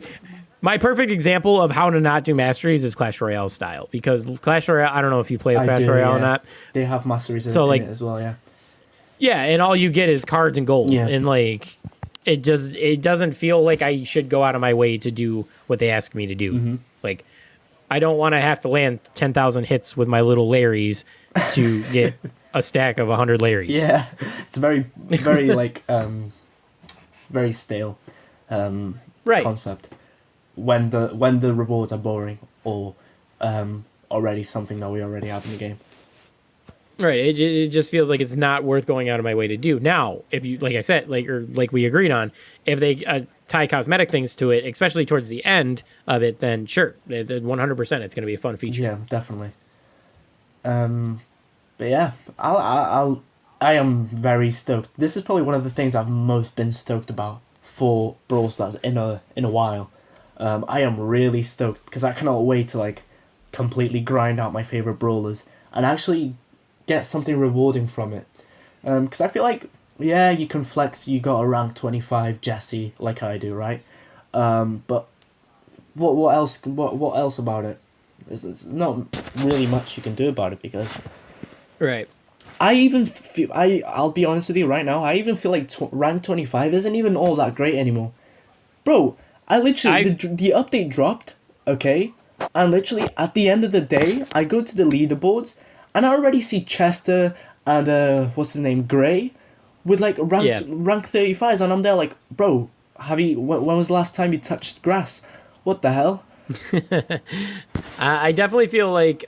my perfect example of how to not do masteries is Clash Royale style, because Clash Royale, I don't know if you play with Clash Royale or not. They have masteries in it as well. Yeah. Yeah, and all you get is cards and gold, and like. It doesn't feel like I should go out of my way to do what they ask me to do. Mm-hmm. Like, I don't want to have to land 10,000 hits with my little Larrys to get a stack of 100 Larrys. Yeah, it's very like very stale concept when the rewards are boring or already something that we already have in the game. Right, it just feels like it's not worth going out of my way to do. Now, if you, like I said, like we agreed on, if they tie cosmetic things to it, especially towards the end of it, then sure, 100%, it's going to be a fun feature. Yeah, definitely. But yeah, I am very stoked. This is probably one of the things I've most been stoked about for Brawl Stars in a while. I am really stoked because I cannot wait to like completely grind out my favorite brawlers and actually get something rewarding from it, because I feel like you can flex, you got a rank 25 Jesse like I do, right? But what else about it? It's not really much you can do about it, because right. I even feel I'll be honest with you right now, I even feel like rank 25 isn't even all that great anymore, bro. I literally the update dropped, okay, and literally at the end of the day I go to the leaderboards and I already see Chester and what's his name, Gray, with like rank 35s, and I'm there like, bro, when was the last time you touched grass? What the hell? I definitely feel like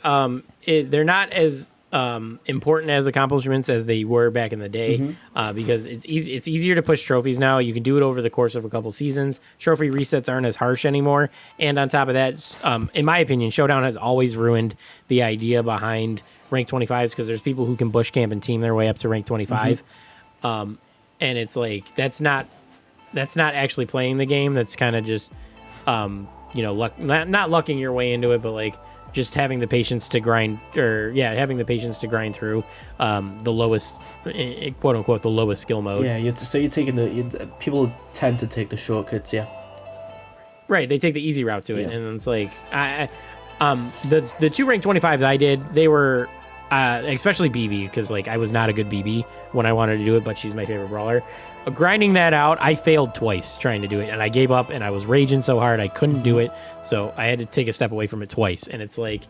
they're not as important as accomplishments as they were back in the day, because it's easier to push trophies now. You can do it over the course of a couple seasons. Trophy resets aren't as harsh anymore, and on top of that, in my opinion, Showdown has always ruined the idea behind rank 25s, because there's people who can bush camp and team their way up to rank 25, and it's like that's not actually playing the game. That's kind of just luck, not lucking your way into it, but like just having the patience to grind, through the lowest, quote unquote, the lowest skill mode. Yeah, you're taking people tend to take the shortcuts. Yeah, right. They take the easy route to it, and it's like the 2 rank 25s I did, they were especially BB, because like I was not a good BB when I wanted to do it, but she's my favorite brawler. Grinding that out, I failed twice trying to do it, and I gave up, and I was raging so hard I couldn't do it, so I had to take a step away from it twice. And it's like,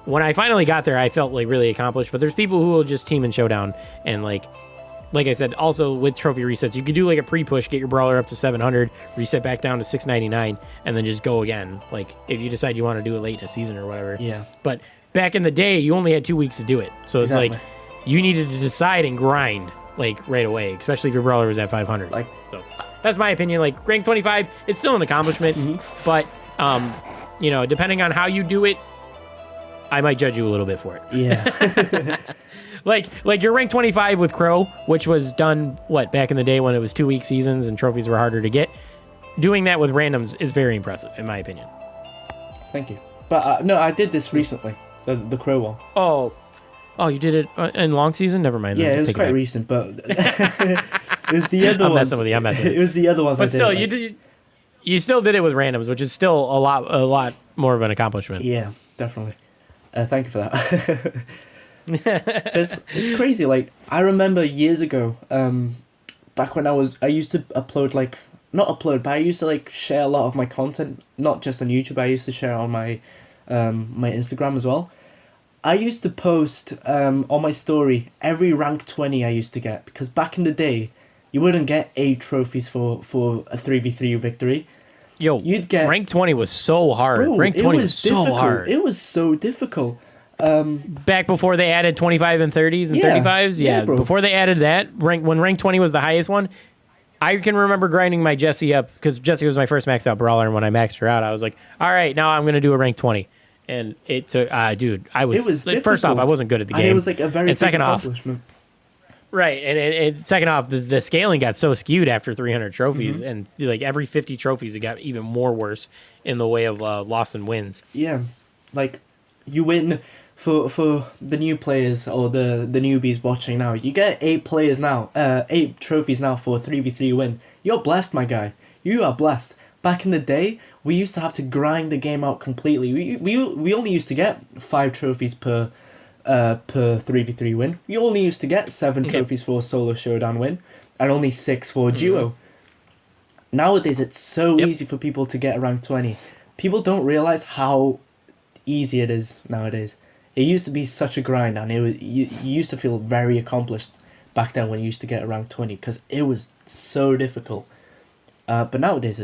when I finally got there, I felt like really accomplished. But there's people who will just team in Showdown, and like I said, also with trophy resets, you could do like a pre-push, get your brawler up to 700, reset back down to 699, and then just go again, like if you decide you want to do it late in a season or whatever. Yeah. But back in the day, you only had 2 weeks to do it, so it's like you needed to decide and grind like right away, especially if your brawler was at 500. Like, so that's my opinion. Like rank 25, it's still an accomplishment, but depending on how you do it, I might judge you a little bit for it. Yeah. like your rank 25 with Crow, which was done back in the day when it was 2 week seasons and trophies were harder to get. Doing that with randoms is very impressive, in my opinion. Thank you. But no, I did this recently, the Crow one. Oh, you did it in long season? Never mind. Yeah, it was quite recent, but it was the other ones. I'm messing with you. It was the other ones. But still, you still did it with randoms, which is still a lot more of an accomplishment. Yeah, definitely. Thank you for that. It's crazy. Like, I remember years ago, back when I used to upload, like, not upload, but I used to like share a lot of my content, not just on YouTube. I used to share on my my Instagram as well. I used to post on my story every rank 20 I used to get, because back in the day, you wouldn't get 8 trophies for a 3v3 victory. Yo, you'd get rank 20 was so hard. Bro, Rank 20 was so difficult. hard. It was so difficult. Back before they added 25 and 30s and Yeah, 35s, yeah, bro. before they added that, when rank 20 was the highest one, I can remember grinding my Jessie up because Jessie was my first maxed out brawler, and when I maxed her out, I was like, all right, now I'm going to do a rank 20. And it took, dude, It was first difficult. off, I wasn't good at the game. And it was like a very and big second off, accomplishment. right, and second off, the scaling got so skewed after 300 trophies, and like every 50 trophies, it got even more worse in the way of loss and wins. Yeah, like you win for the new players or the newbies watching now. You get 8 players now, 8 trophies now for a 3v3 win. You're blessed, my guy. You are blessed. Back in the day, we used to have to grind the game out completely. We only used to get 5 trophies per 3v3 win. We only used to get 7 trophies for a solo showdown win, and only 6 for a duo. Nowadays, it's so easy for people to get rank 20. People don't realize how easy it is nowadays. It used to be such a grind, and you used to feel very accomplished back then when you used to get rank 20 because it was so difficult. But nowadays,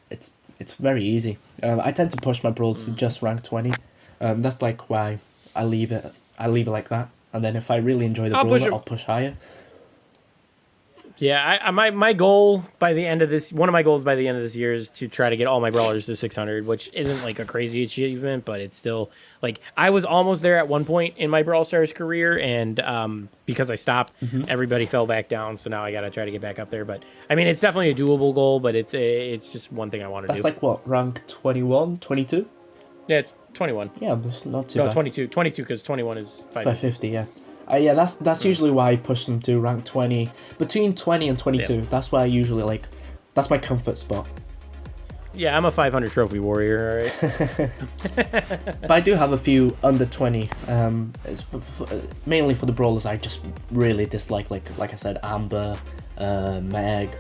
it's very easy. I tend to push my brawls to just rank 20. That's like why I leave it like that. And then if I really enjoy the brawler, I'll push higher. Yeah, my goal by the end of this, one of my goals by the end of this year is to try to get all my brawlers to 600, which isn't like a crazy achievement, but it's still like I was almost there at one point in my Brawl Stars career, and because I stopped, everybody fell back down. So now I got to try to get back up there. But I mean, it's definitely a doable goal, but it's just one thing I want to do. That's like what, rank 21, 22? Yeah, 21. Yeah, it's not too No, bad. 22 because 21 is 550, yeah. Yeah, that's usually why I push them to rank 20. Between 20 and 22, that's why I usually like, that's my comfort spot. Yeah, I'm a 500 trophy warrior, all right? But I do have a few under 20. It's mainly for the brawlers I just really dislike, like I said, Amber, Meg.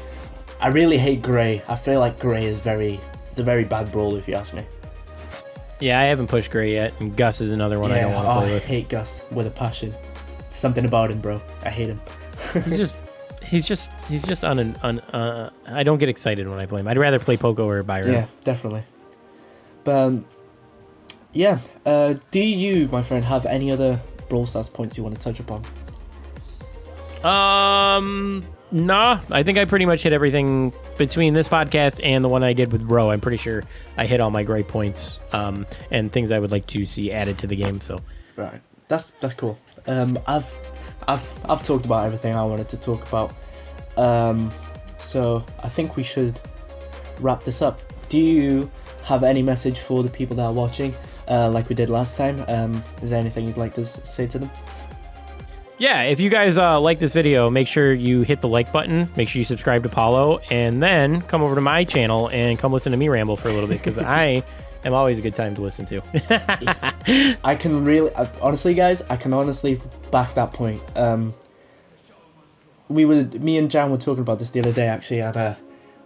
I really hate Grey. I feel like Grey is it's a very bad brawler if you ask me. Yeah, I haven't pushed Gray yet, and Gus is another one I don't want to play with. I hate Gus with a passion. Something about him, bro. I hate him. he's just I don't get excited when I play him. I'd rather play Poco or Byron. Yeah, definitely. But yeah, do you, my friend, have any other Brawl Stars points you want to touch upon? Nah, I think I pretty much hit everything between this podcast and the one I did with Bro. I'm pretty sure I hit all my great points, and things I would like to see added to the game. So, right, that's cool. I've talked about everything I wanted to talk about. So I think we should wrap this up. Do you have any message for the people that are watching, like we did last time? Is there anything you'd like to say to them? yeah, if you guys like this video, make sure you hit the like button, make sure you subscribe to Paulo, and then come over to my channel and come listen to me ramble for a little bit, because I am always a good time to listen to. I can really, honestly, guys, I can honestly back that point. Me and Jan were talking about this the other day, actually, and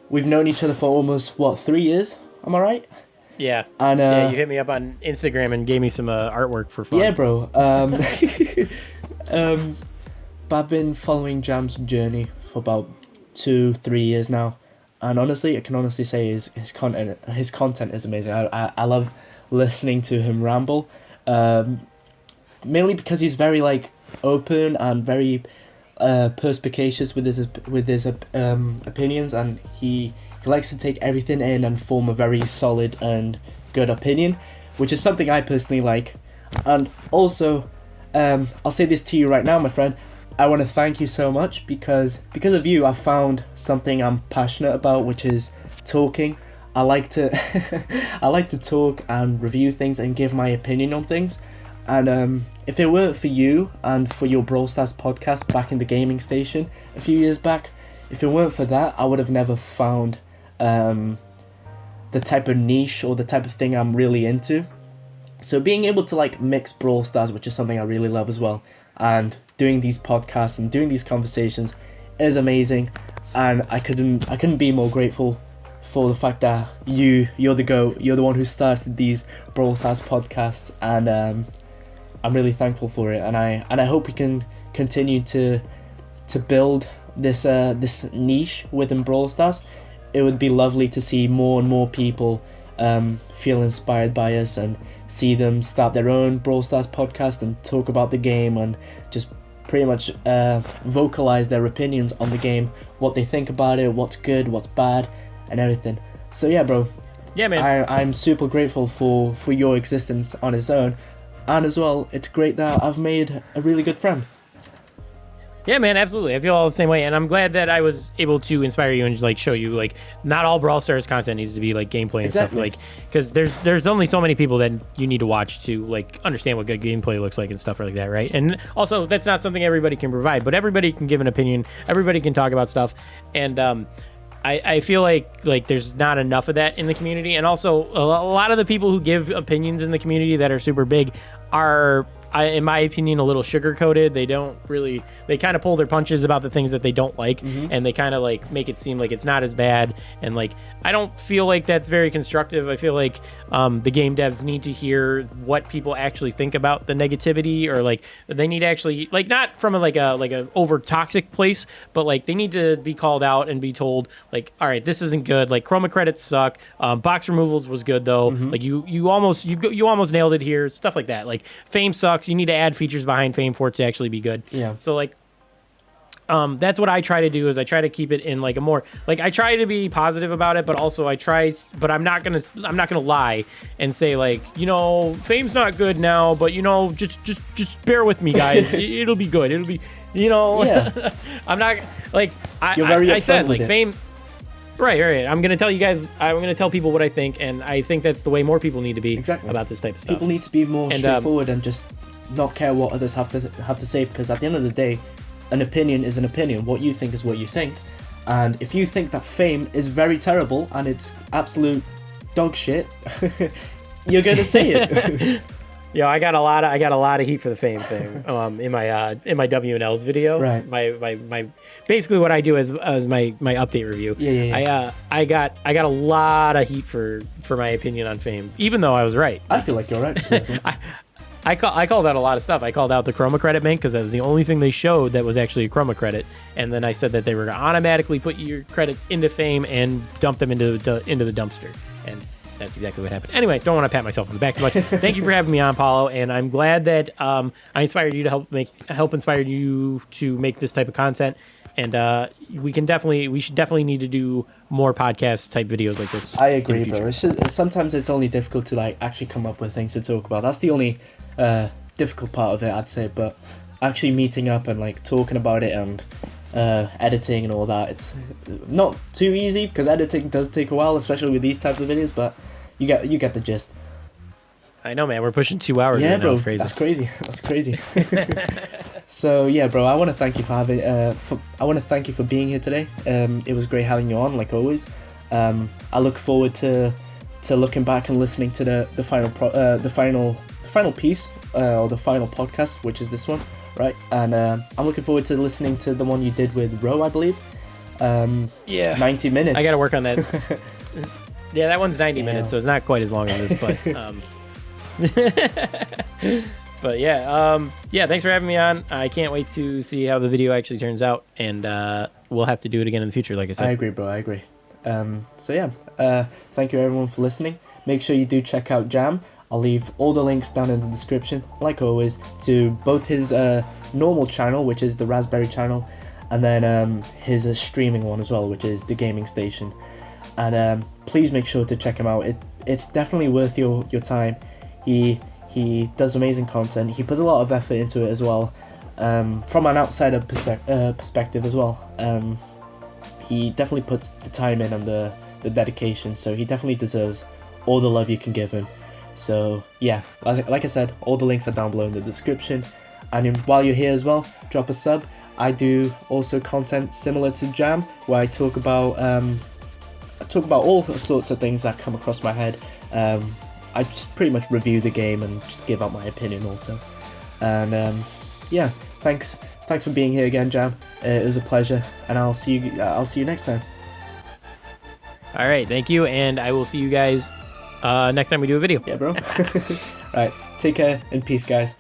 we've known each other for almost, 3 years? Am I right? Yeah. And yeah, you hit me up on Instagram and gave me some artwork for fun. Yeah, bro. But I've been following Jam's journey for about 2-3 years now, and honestly, I can honestly say his content is amazing. I love listening to him ramble, mainly because he's very open and very perspicacious with his opinions, and he likes to take everything in and form a very solid and good opinion, which is something I personally like. And also, I'll say this to you right now, my friend. I want to thank you so much, because of you, I've found something I'm passionate about, which is talking. I like to talk and review things and give my opinion on things. And if it weren't for you and for your Brawl Stars podcast back in the gaming station a few years back, if it weren't for that, I would have never found the type of niche or the type of thing I'm really into. So being able to mix Brawl Stars, which is something I really love as well, and doing these podcasts and doing these conversations is amazing, and I couldn't be more grateful for the fact that you're the GOAT, you're the one who started these Brawl Stars podcasts, and I'm really thankful for it, and I hope we can continue to build this niche within Brawl Stars. it would be lovely to see more and more people feel inspired by us and see them start their own Brawl Stars podcast and talk about the game and just pretty much vocalize their opinions on the game, what they think about it, what's good, what's bad, and everything. So yeah, bro. Yeah, man. I'm super grateful for your existence on its own, and as well, it's great that I've made a really good friend. Yeah, man, absolutely. I feel all the same way, and I'm glad that I was able to inspire you and like show you like not all Brawl Stars content needs to be like gameplay and stuff, like because there's only so many people that you need to watch to like understand what good gameplay looks like and stuff like that, right? And also that's not something everybody can provide, but everybody can give an opinion. Everybody can talk about stuff, and I feel like there's not enough of that in the community, and also a lot of the people who give opinions in the community that are super big are, in my opinion, a little sugar-coated. They kind of pull their punches about the things that they don't like, and they kind of like make it seem like it's not as bad, and like I don't feel like that's very constructive. I feel like the game devs need to hear what people actually think about the negativity, or like they need to actually, like, not from a over toxic place, but like they need to be called out and be told like, all right, this isn't good. Like chroma credits suck. Box removals was good though. Like you almost nailed it here. Stuff like that. Like fame sucks. You need to add features behind fame for it to actually be good. Yeah. So like that's what I try to do, is I try to keep it in like a more, like I try to be positive about it, but also but I'm not gonna lie and say like, fame's not good now, but just bear with me, guys. It'll be good. It'll be, Yeah. I'm not like I said like fame. Right. I'm gonna tell you guys. I'm gonna tell people what I think, and I think that's the way more people need to be about this type of stuff. People need to be more straightforward and just not care what others have to say, because at the end of the day, an opinion is an opinion. What you think is what you think, and if you think that fame is very terrible and it's absolute dog shit, you're gonna say it. Yeah, I got a lot of heat for the fame thing in my W&L's video. Right. My basically what I do is my update review. Yeah. I got a lot of heat for my opinion on fame, even though I was right. I feel like you're right. I called out a lot of stuff. I called out the chroma credit bank because that was the only thing they showed that was actually a chroma credit, and then I said that they were going to automatically put your credits into fame and dump them into the dumpster, and that's exactly what happened. Anyway, don't want to pat myself on the back too much. Thank you for having me on, Paulo, and I'm glad that I inspired you to help inspire you to make this type of content. And we should definitely need to do more podcast type videos like this. I agree, bro. Sometimes it's only difficult to like actually come up with things to talk about. That's the only difficult part of it, I'd say. But actually meeting up and like talking about it and editing and all that, it's not too easy because editing does take a while, especially with these types of videos. But you get the gist. I know, man. We're pushing 2 hours. Yeah, right bro. Now. That's crazy. That's crazy. So yeah, bro. I want to thank you for having. I want to thank you for being here today. It was great having you on, like always. I look forward to looking back and listening to the final piece or the final podcast, which is this one, right? And I'm looking forward to listening to the one you did with Ro, I believe. Yeah. 90 minutes. I got to work on that. Yeah, that one's 90 minutes, so it's not quite as long as this, but. But yeah, thanks for having me on. I can't wait to see how the video actually turns out, and we'll have to do it again in the future, like I said. I agree, bro. I agree. So yeah, thank you everyone for listening. Make sure you do check out Jam. I'll leave all the links down in the description, like always, to both his normal channel, which is the Raspberry channel, and then his streaming one as well, which is the Gaming Station. And please make sure to check him out. It's definitely worth your time. He does amazing content. He puts a lot of effort into it as well, from an outsider perspective as well. He definitely puts the time in and the dedication, so he definitely deserves all the love you can give him. So yeah, like I said, all the links are down below in the description. And while you're here as well, drop a sub. I do also content similar to Jam, where I talk about all sorts of things that come across my head. I just pretty much review the game and just give out my opinion also. And yeah, thanks for being here again, Jam. It was a pleasure, and I'll see you next time. All right, thank you, and I will see you guys next time we do a video. Yeah, bro. Right, take care and peace, guys.